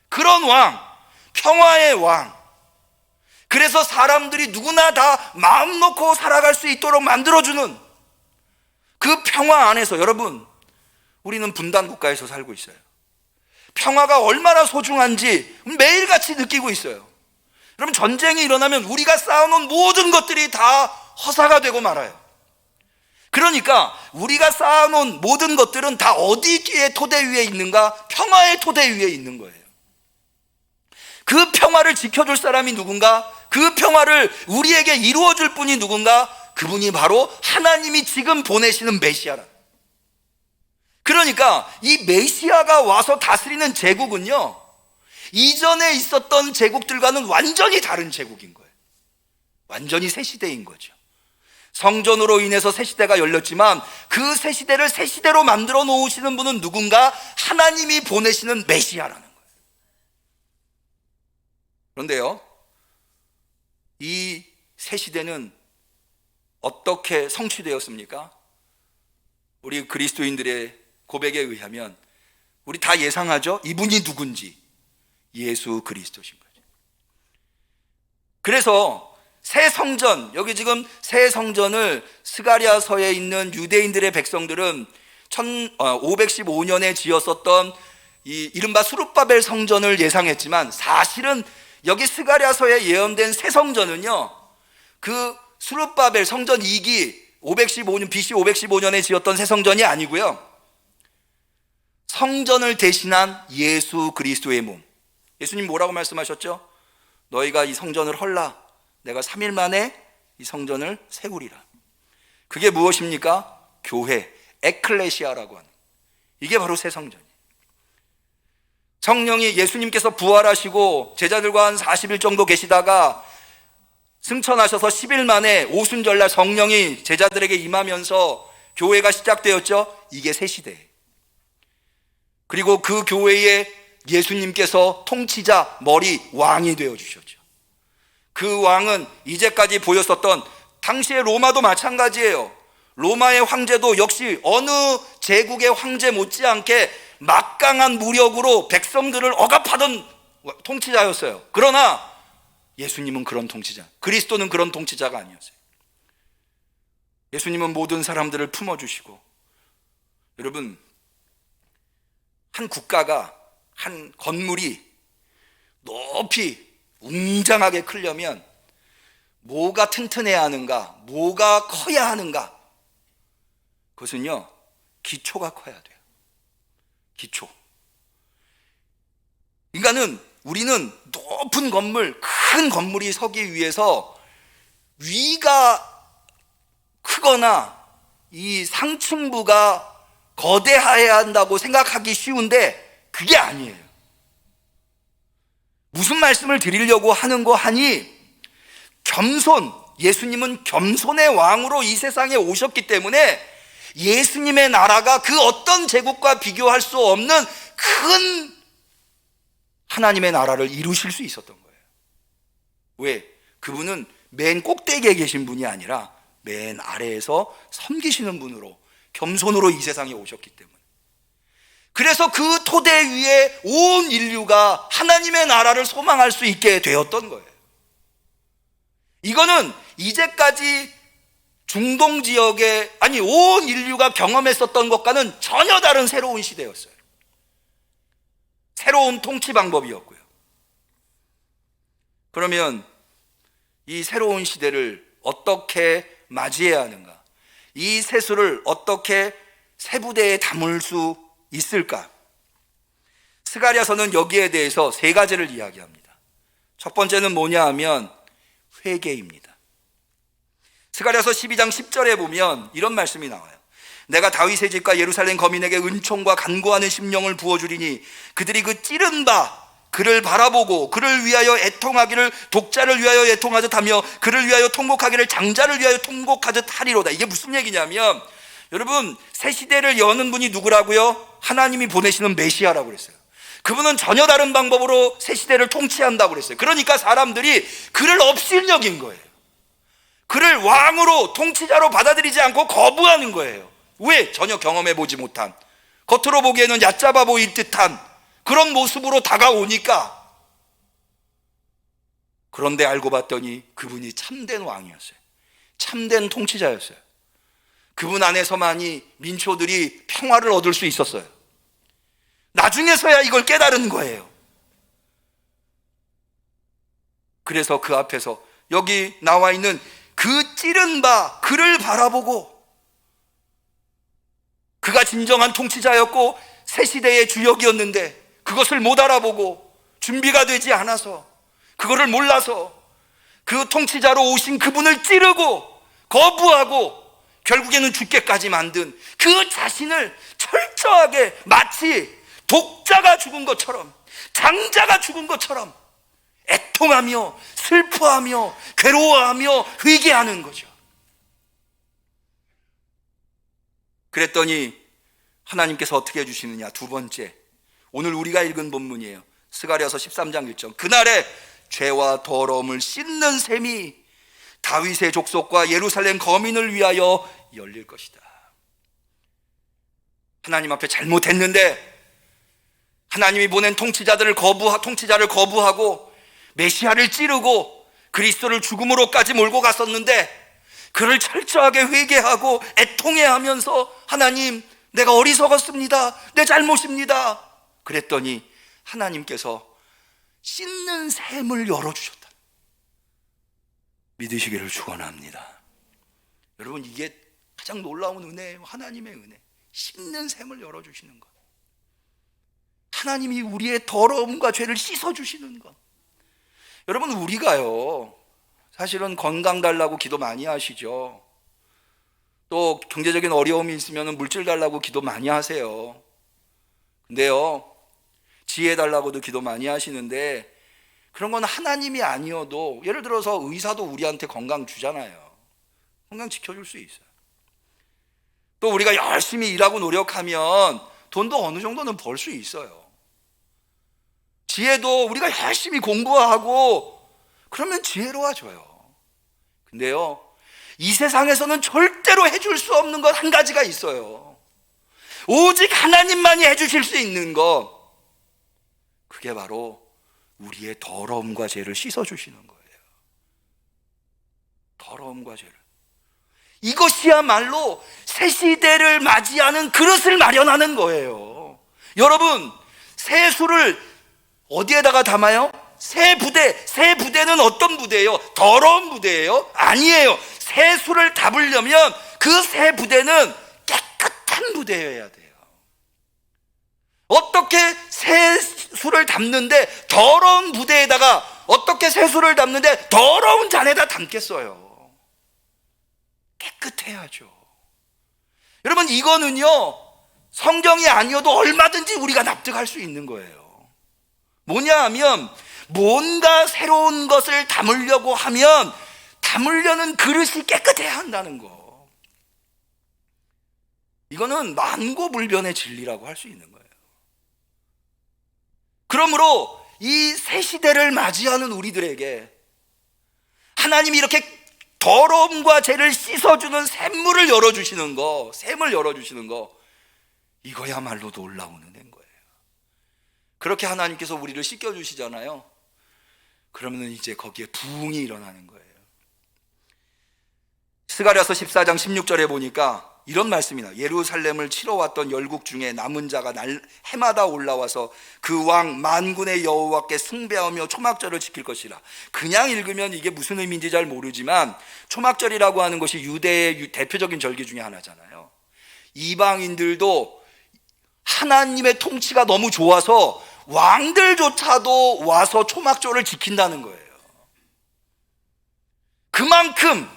그런 왕, 평화의 왕. 그래서 사람들이 누구나 다 마음 놓고 살아갈 수 있도록 만들어주는 그 평화 안에서, 여러분, 우리는 분단 국가에서 살고 있어요. 평화가 얼마나 소중한지 매일같이 느끼고 있어요. 여러분, 전쟁이 일어나면 우리가 쌓아놓은 모든 것들이 다 허사가 되고 말아요. 그러니까 우리가 쌓아놓은 모든 것들은 다 어디의 토대 위에 있는가? 평화의 토대 위에 있는 거예요. 그 평화를 지켜줄 사람이 누군가? 그 평화를 우리에게 이루어줄 분이 누군가? 그분이 바로 하나님이 지금 보내시는 메시아라. 그러니까 이 메시아가 와서 다스리는 제국은요, 이전에 있었던 제국들과는 완전히 다른 제국인 거예요. 완전히 새 시대인 거죠. 성전으로 인해서 새 시대가 열렸지만 그 새 시대를 새 시대로 만들어 놓으시는 분은 누군가? 하나님이 보내시는 메시아라는 거예요. 그런데요, 이 새 시대는 어떻게 성취되었습니까? 우리 그리스도인들의 고백에 의하면 우리 다 예상하죠? 이분이 누군지. 예수 그리스도신 거죠. 그래서 새 성전, 여기 지금 새 성전을 스가랴서에 있는 유대인들의 백성들은 515년에 지었었던 이 이른바 수룹바벨 성전을 예상했지만, 사실은 여기 스가랴서에 예언된 새 성전은요, 그 수룹바벨 성전 2기 515년 BC 515년에 지었던 새 성전이 아니고요, 성전을 대신한 예수 그리스도의 몸. 예수님 뭐라고 말씀하셨죠? 너희가 이 성전을 헐라, 내가 3일 만에 이 성전을 세우리라. 그게 무엇입니까? 교회, 에클레시아라고 하는, 이게 바로 새 성전이에요. 성령이, 예수님께서 부활하시고 제자들과 한 40일 정도 계시다가 승천하셔서 10일 만에 오순절날 성령이 제자들에게 임하면서 교회가 시작되었죠. 이게 새 시대예요. 그리고 그 교회에 예수님께서 통치자, 머리, 왕이 되어주셨죠. 그 왕은 이제까지 보였었던, 당시의 로마도 마찬가지예요. 로마의 황제도 역시 어느 제국의 황제 못지않게 막강한 무력으로 백성들을 억압하던 통치자였어요. 그러나 예수님은 그런 통치자, 그리스도는 그런 통치자가 아니었어요. 예수님은 모든 사람들을 품어주시고, 여러분, 한 국가가, 한 건물이 높이 웅장하게 크려면 뭐가 튼튼해야 하는가, 뭐가 커야 하는가? 그것은요, 기초가 커야 돼요. 기초. 우리는 높은 건물, 큰 건물이 서기 위해서 위가 크거나 이 상층부가 거대해야 한다고 생각하기 쉬운데 그게 아니에요. 무슨 말씀을 드리려고 하는 거 하니, 겸손, 예수님은 겸손의 왕으로 이 세상에 오셨기 때문에 예수님의 나라가 그 어떤 제국과 비교할 수 없는 큰 하나님의 나라를 이루실 수 있었던 거예요. 왜? 그분은 맨 꼭대기에 계신 분이 아니라 맨 아래에서 섬기시는 분으로, 겸손으로 이 세상에 오셨기 때문에. 그래서 그 토대 위에 온 인류가 하나님의 나라를 소망할 수 있게 되었던 거예요. 이거는 이제까지 중동 지역에, 아니 온 인류가 경험했었던 것과는 전혀 다른 새로운 시대였어요. 새로운 통치 방법이었고요. 그러면 이 새로운 시대를 어떻게 맞이해야 하는가? 이 세수를 어떻게 새 부대에 담을 수 있을까? 스가랴서는 여기에 대해서 세 가지를 이야기합니다. 첫 번째는 뭐냐 하면 회개입니다. 스가랴서 12장 10절에 보면 이런 말씀이 나와요. 내가 다윗의 집과 예루살렘 거민에게 은총과 간구하는 심령을 부어주리니 그들이 그 찌른 바 그를 바라보고 그를 위하여 애통하기를 독자를 위하여 애통하듯 하며 그를 위하여 통곡하기를 장자를 위하여 통곡하듯 하리로다. 이게 무슨 얘기냐면, 여러분, 새 시대를 여는 분이 누구라고요? 하나님이 보내시는 메시아라고 그랬어요. 그분은 전혀 다른 방법으로 새 시대를 통치한다고 그랬어요. 그러니까 사람들이 그를 업신여긴 거예요. 그를 왕으로, 통치자로 받아들이지 않고 거부하는 거예요. 왜? 전혀 경험해보지 못한, 겉으로 보기에는 얕잡아 보일 듯한 그런 모습으로 다가오니까. 그런데 알고 봤더니 그분이 참된 왕이었어요. 참된 통치자였어요. 그분 안에서만이 민초들이 평화를 얻을 수 있었어요. 나중에서야 이걸 깨달은 거예요. 그래서 그 앞에서 여기 나와 있는 그 찌른 바 그를 바라보고, 그가 진정한 통치자였고 새 시대의 주역이었는데 그것을 못 알아보고 준비가 되지 않아서, 그거를 몰라서 그 통치자로 오신 그분을 찌르고 거부하고 결국에는 죽게까지 만든 그 자신을 철저하게 마치 독자가 죽은 것처럼, 장자가 죽은 것처럼 애통하며 슬퍼하며 괴로워하며 회개하는 거죠. 그랬더니 하나님께서 어떻게 해주시느냐. 두 번째, 오늘 우리가 읽은 본문이에요. 스가랴서 13장 1절. 그날에 죄와 더러움을 씻는 셈이 다윗의 족속과 예루살렘 거민을 위하여 열릴 것이다. 하나님 앞에 잘못했는데 하나님이 보낸 통치자를 거부하고 메시아를 찌르고 그리스도를 죽음으로까지 몰고 갔었는데, 그를 철저하게 회개하고 애통해하면서 하나님, 내가 어리석었습니다, 내 잘못입니다 그랬더니 하나님께서 씻는 샘을 열어주셨다. 믿으시기를 축원합니다. 여러분, 이게 가장 놀라운 은혜예요. 하나님의 은혜. 씻는 샘을 열어주시는 것. 하나님이 우리의 더러움과 죄를 씻어주시는 것. 여러분, 우리가요, 사실은 건강 달라고 기도 많이 하시죠. 또 경제적인 어려움이 있으면 물질 달라고 기도 많이 하세요. 근데요, 지혜 달라고도 기도 많이 하시는데, 그런 건 하나님이 아니어도, 예를 들어서 의사도 우리한테 건강 주잖아요. 건강 지켜줄 수 있어요. 또 우리가 열심히 일하고 노력하면 돈도 어느 정도는 벌 수 있어요. 지혜도 우리가 열심히 공부하고 그러면 지혜로워져요. 근데요, 이 세상에서는 절대로 해줄 수 없는 것 한 가지가 있어요. 오직 하나님만이 해주실 수 있는 것. 그게 바로 우리의 더러움과 죄를 씻어주시는 거예요. 더러움과 죄를. 이것이야말로 새 시대를 맞이하는 그릇을 마련하는 거예요. 여러분, 새 술을 어디에다가 담아요? 새 부대는 어떤 부대예요? 더러운 부대예요? 아니에요. 새 술을 담으려면 그 새 부대는 깨끗한 부대여야 돼요. 어떻게 새 술을 담는데 더러운 부대에다가, 어떻게 새 술을 담는데 더러운 잔에다 담겠어요? 깨끗해야죠. 여러분, 이거는요, 성경이 아니어도 얼마든지 우리가 납득할 수 있는 거예요. 뭐냐 하면, 뭔가 새로운 것을 담으려고 하면 담으려는 그릇이 깨끗해야 한다는 거. 이거는 만고불변의 진리라고 할 수 있는 거예요. 그러므로 이 새 시대를 맞이하는 우리들에게 하나님이 이렇게 더러움과 죄를 씻어주는 샘물을 열어주시는 거, 샘을 열어주시는 거, 이거야말로 놀라운 은혜인 거예요. 그렇게 하나님께서 우리를 씻겨주시잖아요. 그러면 이제 거기에 부흥이 일어나는 거예요. 스가랴서 14장 16절에 보니까 이런 말씀이 나와요. 예루살렘을 치러 왔던 열국 중에 남은 자가 해마다 올라와서 그 왕 만군의 여호와께 숭배하며 초막절을 지킬 것이라. 그냥 읽으면 이게 무슨 의미인지 잘 모르지만, 초막절이라고 하는 것이 유대의 대표적인 절기 중에 하나잖아요. 이방인들도 하나님의 통치가 너무 좋아서 왕들조차도 와서 초막절을 지킨다는 거예요. 그만큼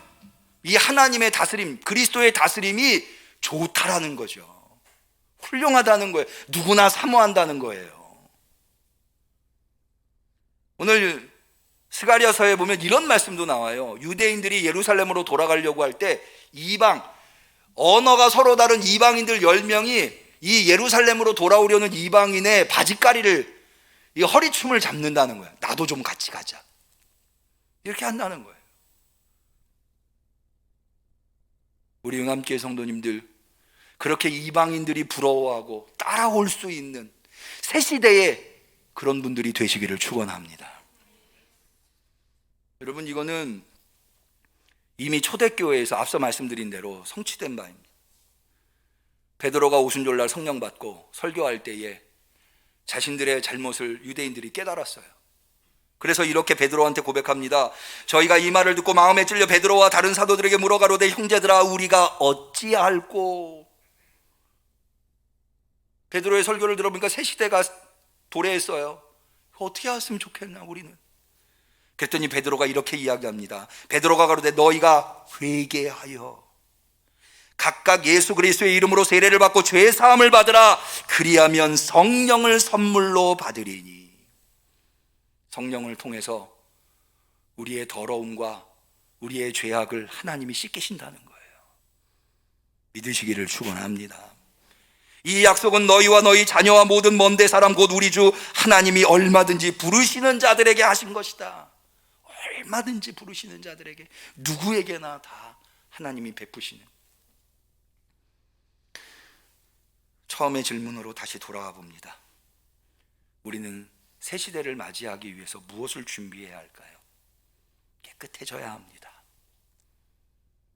이 하나님의 다스림, 그리스도의 다스림이 좋다라는 거죠. 훌륭하다는 거예요. 누구나 사모한다는 거예요. 오늘 스가랴서에 보면 이런 말씀도 나와요. 유대인들이 예루살렘으로 돌아가려고 할 때 이방, 언어가 서로 다른 이방인들 10명이 이 예루살렘으로 돌아오려는 이방인의 바지가리를, 이 허리춤을 잡는다는 거야. 나도 좀 같이 가자. 이렇게 한다는 거예요. 우리 응암교회 성도님들, 그렇게 이방인들이 부러워하고 따라올 수 있는 새 시대의 그런 분들이 되시기를 축원합니다. 여러분, 이거는 이미 초대교회에서 앞서 말씀드린 대로 성취된 바입니다. 베드로가 오순절날 성령 받고 설교할 때에 자신들의 잘못을 유대인들이 깨달았어요. 그래서 이렇게 베드로한테 고백합니다. 저희가 이 말을 듣고 마음에 찔려 베드로와 다른 사도들에게 물어가로되 형제들아 우리가 어찌할꼬. 베드로의 설교를 들어보니까 새 시대가 도래했어요. 어떻게 했으면 좋겠나 우리는. 그랬더니 베드로가 이렇게 이야기합니다. 베드로가 가로되 너희가 회개하여 각각 예수 그리스도의 이름으로 세례를 받고 죄 사함을 받으라. 그리하면 성령을 선물로 받으리니. 성령을 통해서 우리의 더러움과 우리의 죄악을 하나님이 씻기신다는 거예요. 믿으시기를 축원합니다. 이 약속은 너희와 너희 자녀와 모든 먼데 사람 곧 우리 주 하나님이 얼마든지 부르시는 자들에게 하신 것이다. 얼마든지 부르시는 자들에게, 누구에게나 다 하나님이 베푸시는. 처음의 질문으로 다시 돌아와 봅니다. 우리는 새 시대를 맞이하기 위해서 무엇을 준비해야 할까요? 깨끗해져야 합니다.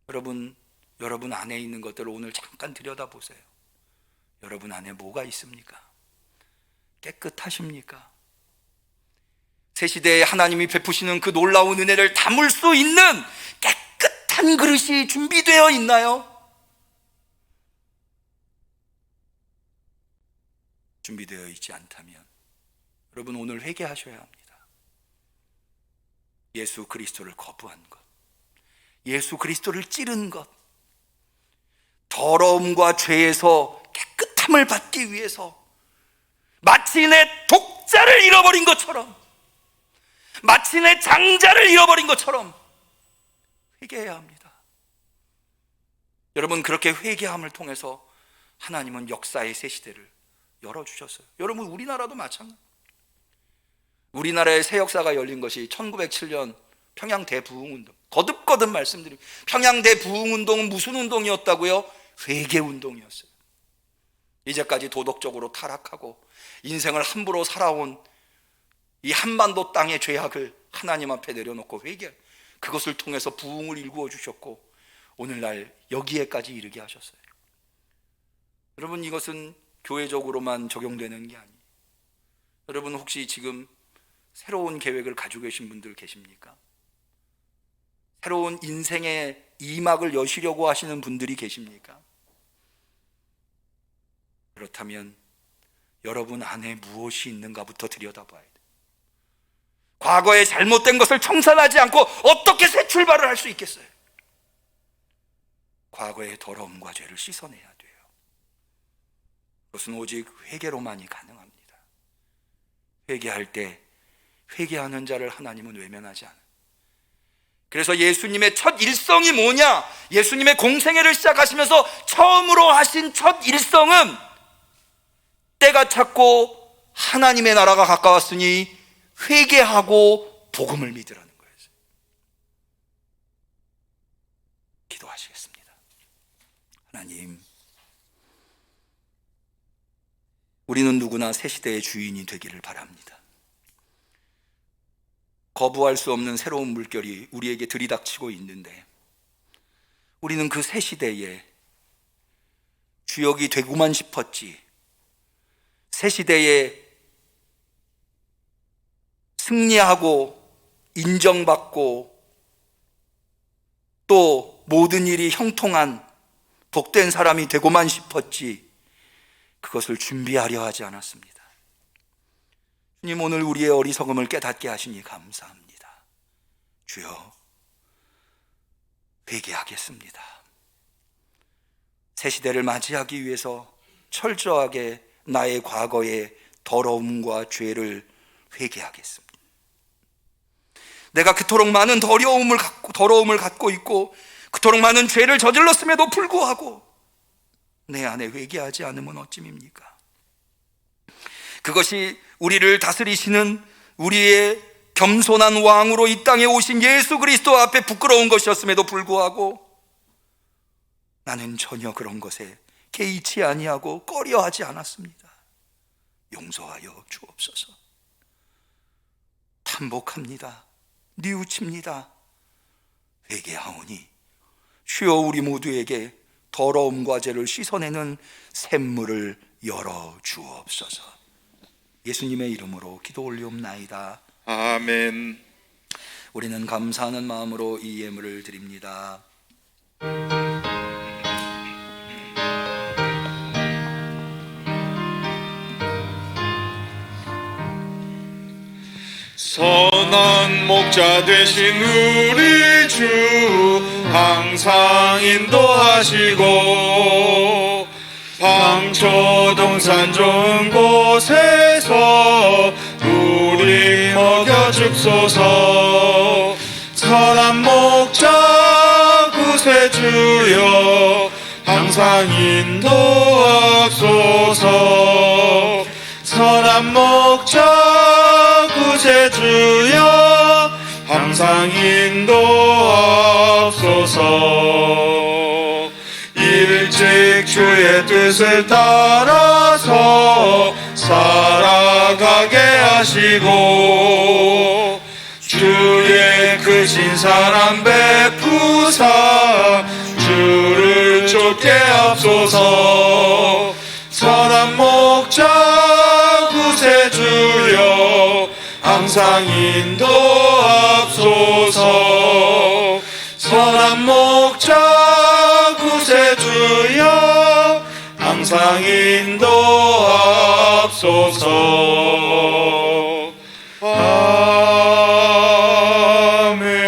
여러분 안에 있는 것들을 오늘 잠깐 들여다보세요. 여러분 안에 뭐가 있습니까? 깨끗하십니까? 새 시대에 하나님이 베푸시는 그 놀라운 은혜를 담을 수 있는 깨끗한 그릇이 준비되어 있나요? 준비되어 있지 않다면 여러분 오늘 회개하셔야 합니다. 예수 그리스도를 거부한 것, 예수 그리스도를 찌른 것, 더러움과 죄에서 깨끗함을 받기 위해서 마치 내 독자를 잃어버린 것처럼, 마치 내 장자를 잃어버린 것처럼 회개해야 합니다. 여러분, 그렇게 회개함을 통해서 하나님은 역사의 새 시대를 열어주셨어요. 여러분, 우리나라도 마찬가지. 우리나라의 새 역사가 열린 것이 1907년 평양 대부흥운동. 거듭거듭 말씀드립니다. 평양 대부흥운동은 무슨 운동이었다고요? 회개운동이었어요. 이제까지 도덕적으로 타락하고 인생을 함부로 살아온 이 한반도 땅의 죄악을 하나님 앞에 내려놓고 회개, 그것을 통해서 부흥을 일구어 주셨고 오늘날 여기에까지 이르게 하셨어요. 여러분, 이것은 교회적으로만 적용되는 게 아니에요. 여러분, 혹시 지금 새로운 계획을 가지고 계신 분들 계십니까? 새로운 인생의 이막을 여시려고 하시는 분들이 계십니까? 그렇다면 여러분 안에 무엇이 있는가부터 들여다봐야 돼요. 과거에 잘못된 것을 청산하지 않고 어떻게 새 출발을 할 수 있겠어요? 과거의 더러움과 죄를 씻어내야 돼요. 그것은 오직 회개로만이 가능합니다. 회개할 때 회개하는 자를 하나님은 외면하지 않아요. 그래서 예수님의 첫 일성이 뭐냐? 예수님의 공생애를 시작하시면서 처음으로 하신 첫 일성은 때가 찼고 하나님의 나라가 가까웠으니 회개하고 복음을 믿으라는 거예요. 기도하시겠습니다. 하나님, 우리는 누구나 새 시대의 주인이 되기를 바랍니다. 거부할 수 없는 새로운 물결이 우리에게 들이닥치고 있는데 우리는 그 새 시대에 주역이 되고만 싶었지, 새 시대에 승리하고 인정받고 또 모든 일이 형통한 복된 사람이 되고만 싶었지 그것을 준비하려 하지 않았습니다. 주님, 오늘 우리의 어리석음을 깨닫게 하시니 감사합니다. 주여, 회개하겠습니다. 새 시대를 맞이하기 위해서 철저하게 나의 과거의 더러움과 죄를 회개하겠습니다. 내가 그토록 많은 더러움을 갖고 있고 그토록 많은 죄를 저질렀음에도 불구하고 내 안에 회개하지 않으면 어찌입니까? 그것이 우리를 다스리시는 우리의 겸손한 왕으로 이 땅에 오신 예수 그리스도 앞에 부끄러운 것이었음에도 불구하고 나는 전혀 그런 것에 개의치 아니하고 꺼려하지 않았습니다. 용서하여 주옵소서. 탄복합니다. 뉘우칩니다. 회개하오니 주여 우리 모두에게 더러움과 죄를 씻어내는 샘물을 열어 주옵소서. 예수님의 이름으로 기도 올리옵나이다. 아멘. 우리는 감사하는 마음으로 이 예물을 드립니다. 선한 목자 되신 우리 주 항상 인도하시고 방초동산 좋은 곳에서 우리 먹여줍소서. 선한 목자 구세주여 항상 인도하소서. 선한 목자 구세주여 항상 인도하소서. 일찍 주의 뜻을 따라서 살아가게 하시고 주의 크신 사랑 베푸사 주를 쫓게 하소서. 선한 목자 구세주여 항상 인도하소서. 선한 목자 구세주여 항상 인도하소서. 아멘.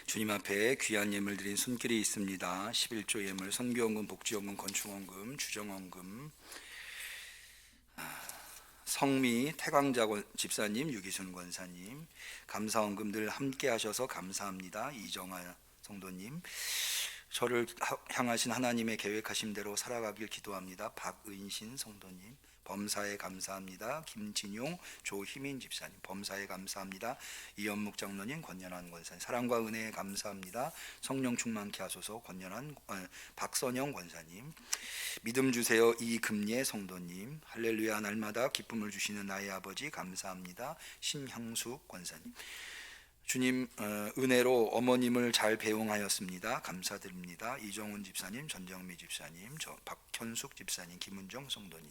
주님 앞에 귀한 예물 드린 손길이 있습니다. 11조 예물, 선교원금, 복지원금, 건축원금, 주정원금, 성미 태광자 집사님, 유기순 권사님, 감사원금 늘 함께 하셔서 감사합니다. 이정아 성도님, 저를 향하신 하나님의 계획하신 대로 살아가길 기도합니다. 박은신 성도님, 범사에 감사합니다. 김진용, 조희민 집사님, 범사에 감사합니다. 이연묵 장로님, 권연환 권사님, 사랑과 은혜에 감사합니다. 성령 충만케 하소서. 박선영 권사님, 믿음 주세요. 이금예 성도님, 할렐루야 날마다 기쁨을 주시는 나의 아버지 감사합니다. 신향숙 권사님, 주님 은혜로 어머님을 잘 배웅하였습니다. 감사드립니다. 이정훈 집사님, 전정미 집사님, 박현숙 집사님, 김은정 성도님,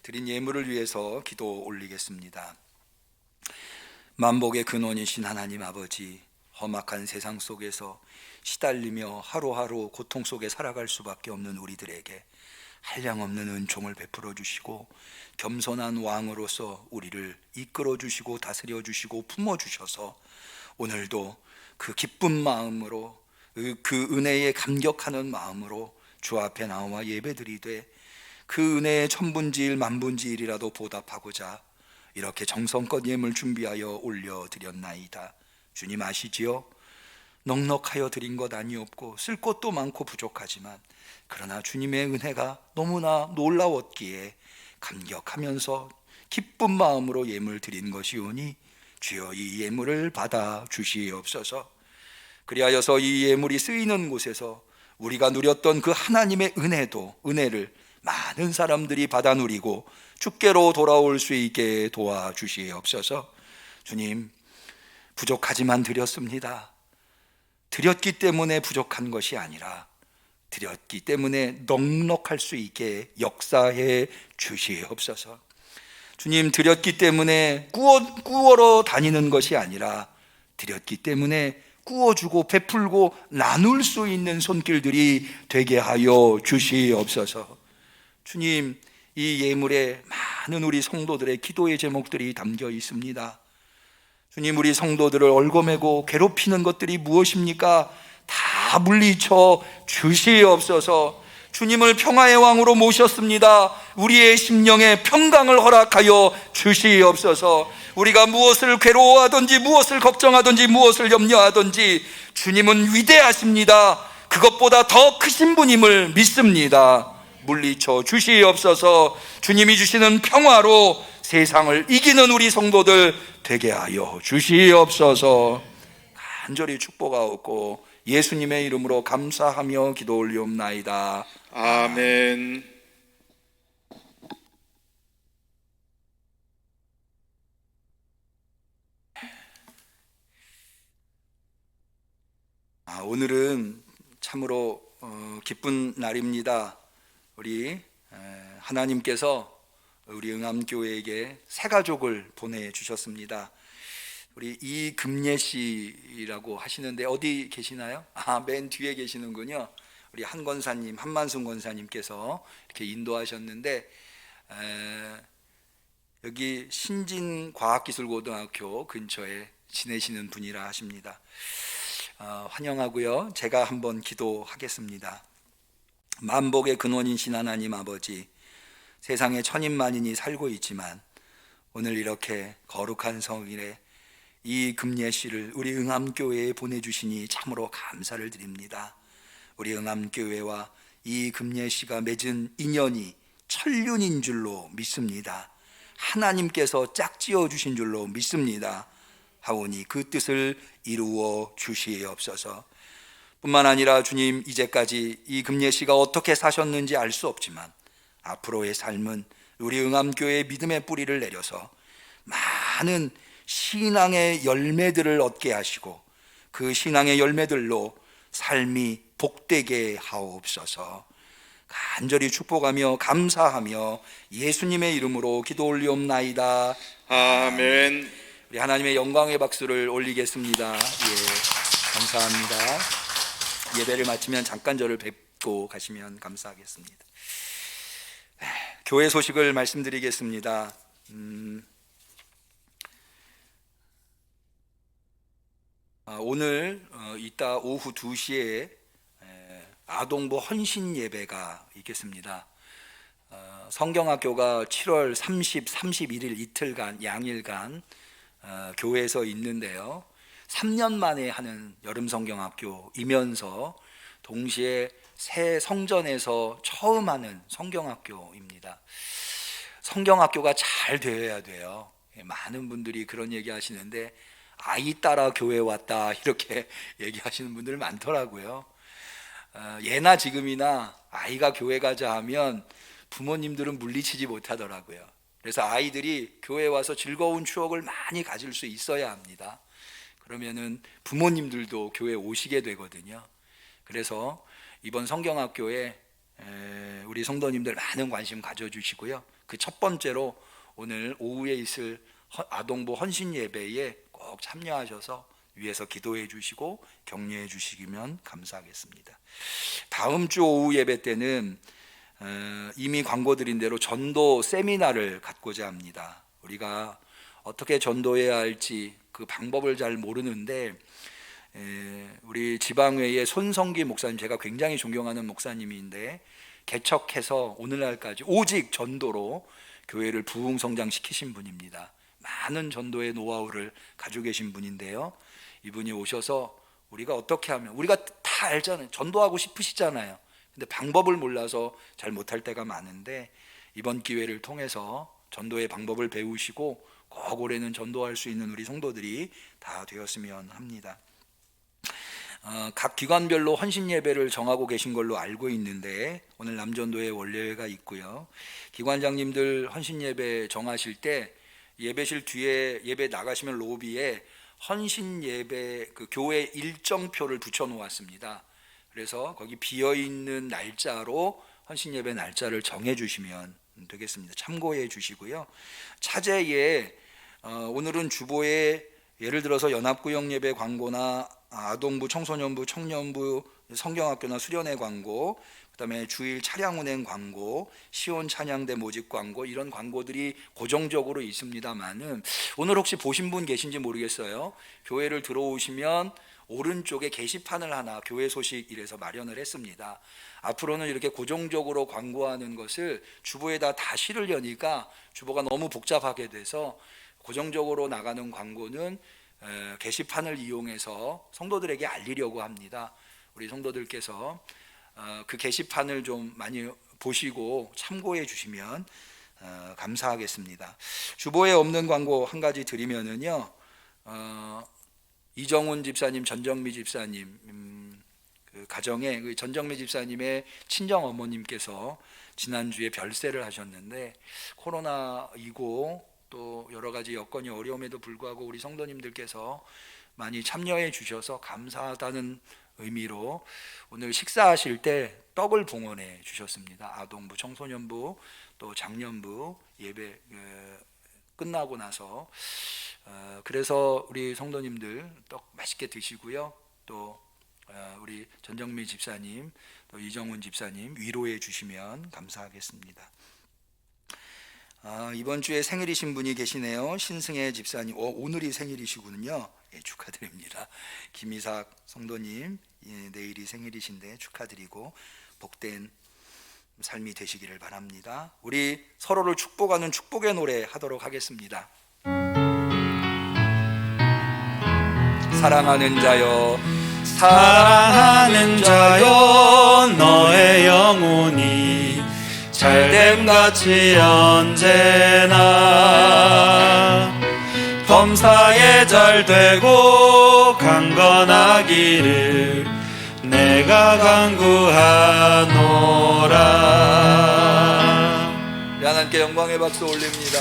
드린 예물을 위해서 기도 올리겠습니다. 만복의 근원이신 하나님 아버지, 험악한 세상 속에서 시달리며 하루하루 고통 속에 살아갈 수밖에 없는 우리들에게 한량없는 은총을 베풀어 주시고 겸손한 왕으로서 우리를 이끌어 주시고 다스려 주시고 품어 주셔서 오늘도 그 기쁜 마음으로 그 은혜에 감격하는 마음으로 주 앞에 나와 예배드리되 그 은혜의 천분지일 만분지일이라도 보답하고자 이렇게 정성껏 예물 준비하여 올려드렸나이다. 주님 아시지요? 넉넉하여 드린 것 아니옵고 쓸 것도 많고 부족하지만 그러나 주님의 은혜가 너무나 놀라웠기에 감격하면서 기쁜 마음으로 예물 드린 것이오니 주여 이 예물을 받아 주시옵소서. 그리하여서 이 예물이 쓰이는 곳에서 우리가 누렸던 그 하나님의 은혜를 많은 사람들이 받아 누리고 주께로 돌아올 수 있게 도와주시옵소서. 주님, 부족하지만 드렸습니다. 드렸기 때문에 부족한 것이 아니라 드렸기 때문에 넉넉할 수 있게 역사해 주시옵소서. 주님, 드렸기 때문에 꾸어러 다니는 것이 아니라 드렸기 때문에 구워주고 베풀고 나눌 수 있는 손길들이 되게 하여 주시옵소서. 주님, 이 예물에 많은 우리 성도들의 기도의 제목들이 담겨 있습니다. 주님, 우리 성도들을 얽어매고 괴롭히는 것들이 무엇입니까? 다 물리쳐 주시옵소서. 주님을 평화의 왕으로 모셨습니다. 우리의 심령에 평강을 허락하여 주시옵소서. 우리가 무엇을 괴로워하든지 무엇을 걱정하든지 무엇을 염려하든지 주님은 위대하십니다. 그것보다 더 크신 분임을 믿습니다. 물리쳐 주시옵소서. 주님이 주시는 평화로 세상을 이기는 우리 성도들 되게 하여 주시옵소서. 간절히 축복하옵고 예수님의 이름으로 감사하며 기도 올리옵나이다. 아멘. 오늘은 참으로 기쁜 날입니다. 우리 하나님께서 우리 응암교회에게 새 가족을 보내주셨습니다. 우리 이금예 씨라고 하시는데 어디 계시나요? 맨 뒤에 계시는군요. 우리 한 권사님, 한만순 권사님께서 이렇게 인도하셨는데 여기 신진과학기술고등학교 근처에 지내시는 분이라 하십니다. 환영하고요. 제가 한번 기도하겠습니다. 만복의 근원이신 하나님 아버지, 세상에 천인만인이 살고 있지만 오늘 이렇게 거룩한 성일에 이 금예 씨를 우리 응암교회에 보내주시니 참으로 감사를 드립니다. 우리 응암교회와 이 금예 씨가 맺은 인연이 천륜인 줄로 믿습니다. 하나님께서 짝지어 주신 줄로 믿습니다. 하오니 그 뜻을 이루어 주시옵소서. 뿐만 아니라 주님, 이제까지 이 금예 씨가 어떻게 사셨는지 알 수 없지만 앞으로의 삶은 우리 응암교회의 믿음의 뿌리를 내려서 많은 신앙의 열매들을 얻게 하시고 그 신앙의 열매들로 삶이 복되게 하옵소서. 간절히 축복하며 감사하며 예수님의 이름으로 기도 올리옵나이다. 아멘. 우리 하나님의 영광의 박수를 올리겠습니다. 감사합니다. 예배를 마치면 잠깐 저를 뵙고 가시면 감사하겠습니다. 교회 소식을 말씀드리겠습니다. 오늘 이따 오후 2시에 아동부 헌신 예배가 있겠습니다. 성경학교가 7월 30, 31일 이틀간 양일간 교회에서 있는데요. 3년 만에 하는 여름 성경학교이면서 동시에 새 성전에서 처음 하는 성경학교입니다. 성경학교가 잘 되어야 돼요. 많은 분들이 그런 얘기 하시는데 아이 따라 교회 왔다 이렇게 얘기하시는 분들 많더라고요. 예나 지금이나 아이가 교회 가자 하면 부모님들은 물리치지 못하더라고요. 그래서 아이들이 교회 와서 즐거운 추억을 많이 가질 수 있어야 합니다. 그러면은 부모님들도 교회 오시게 되거든요. 그래서 이번 성경학교에 우리 성도님들 많은 관심 가져주시고요. 그 첫 번째로 오늘 오후에 있을 아동부 헌신 예배에 꼭 참여하셔서 위에서 기도해 주시고 격려해 주시면 감사하겠습니다. 다음 주 오후 예배 때는 이미 광고드린 대로 전도 세미나를 갖고자 합니다. 우리가 어떻게 전도해야 할지 그 방법을 잘 모르는데 우리 지방회의 손성기 목사님, 제가 굉장히 존경하는 목사님인데 개척해서 오늘날까지 오직 전도로 교회를 부흥성장시키신 분입니다. 많은 전도의 노하우를 가지고 계신 분인데요. 이분이 오셔서 우리가 어떻게 하면, 우리가 다 알잖아요. 전도하고 싶으시잖아요. 근데 방법을 몰라서 잘 못할 때가 많은데 이번 기회를 통해서 전도의 방법을 배우시고 꼭 올해는 전도할 수 있는 우리 성도들이 다 되었으면 합니다. 각 기관별로 헌신 예배를 정하고 계신 걸로 알고 있는데 오늘 남전도에 원례가 있고요. 기관장님들 헌신 예배 정하실 때 예배실 뒤에 예배 나가시면 로비에 헌신 예배 그 교회 일정표를 붙여 놓았습니다. 그래서 거기 비어 있는 날짜로 헌신 예배 날짜를 정해 주시면 되겠습니다. 참고해 주시고요. 차제에 오늘은 주보에 예를 들어서 연합구역 예배 광고나 아동부, 청소년부, 청년부, 성경학교나 수련회 광고, 그다음에 주일 차량 운행 광고, 시온 찬양대 모집 광고, 이런 광고들이 고정적으로 있습니다만은 오늘 혹시 보신 분 계신지 모르겠어요. 교회를 들어오시면 오른쪽에 게시판을 하나 교회 소식 이래서 마련을 했습니다. 앞으로는 이렇게 고정적으로 광고하는 것을 주보에다 다 실으려니까 주보가 너무 복잡하게 돼서 고정적으로 나가는 광고는 게시판을 이용해서 성도들에게 알리려고 합니다. 우리 성도들께서 그 게시판을 좀 많이 보시고 참고해 주시면 감사하겠습니다. 주보에 없는 광고 한 가지 드리면은요, 이정훈 집사님, 전정미 집사님 그 가정에 그 전정미 집사님의 친정 어머님께서 지난주에 별세를 하셨는데 코로나이고 또 여러 가지 여건이 어려움에도 불구하고 우리 성도님들께서 많이 참여해 주셔서 감사하다는 의미로 오늘 식사하실 때 떡을 봉헌해 주셨습니다. 아동부, 청소년부, 또 장년부 예배 끝나고 나서 그래서 우리 성도님들 떡 맛있게 드시고요. 또 우리 전정미 집사님, 또 이정훈 집사님 위로해 주시면 감사하겠습니다. 이번 주에 생일이신 분이 계시네요. 신승혜 집사님. 오늘이 생일이시군요. 예, 축하드립니다. 김이삭 성도님, 내일이 생일이신데 축하드리고 복된 삶이 되시기를 바랍니다. 우리 서로를 축복하는 축복의 노래 하도록 하겠습니다. 사랑하는 자여, 사랑하는 자여, 너의 영혼이 잘됨같이 언제나 범사에 잘되고 강건하기를 내가 간구하노라. 하나님께 영광의 박수 올립니다.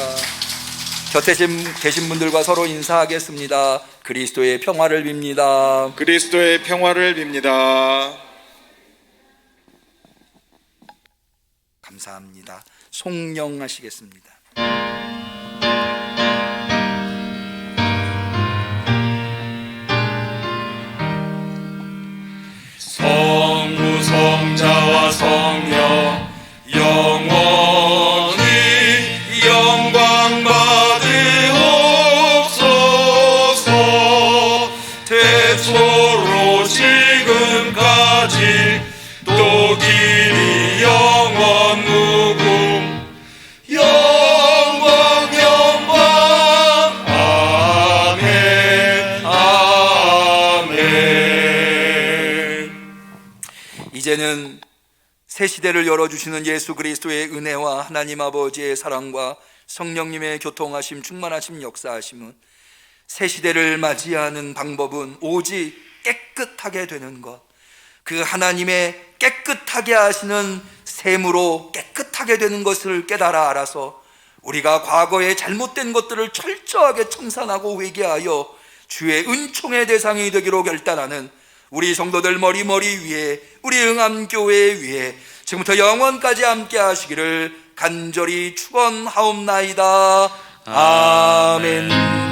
곁에 계신 분들과 서로 인사하겠습니다. 그리스도의 평화를 빕니다. 그리스도의 평화를 빕니다. 감사합니다. 송영하시겠습니다. 성부 성자와 성령 영원히 영광 받으옵소서. 태초로 지금까지 또 길이 영원 무궁 영광 영광 아멘 아멘. 이제는 새 시대를 열어주시는 예수 그리스도의 은혜와 하나님 아버지의 사랑과 성령님의 교통하심, 충만하심, 역사하심은 새 시대를 맞이하는 방법은 오직 깨끗하게 되는 것, 그 하나님의 깨끗하게 하시는 셈으로 깨끗하게 되는 것을 깨달아 알아서 우리가 과거에 잘못된 것들을 철저하게 청산하고 회개하여 주의 은총의 대상이 되기로 결단하는 우리 성도들 머리머리 위에, 우리 응암교회 위에 지금부터 영원까지 함께 하시기를 간절히 축원하옵나이다. 아멘.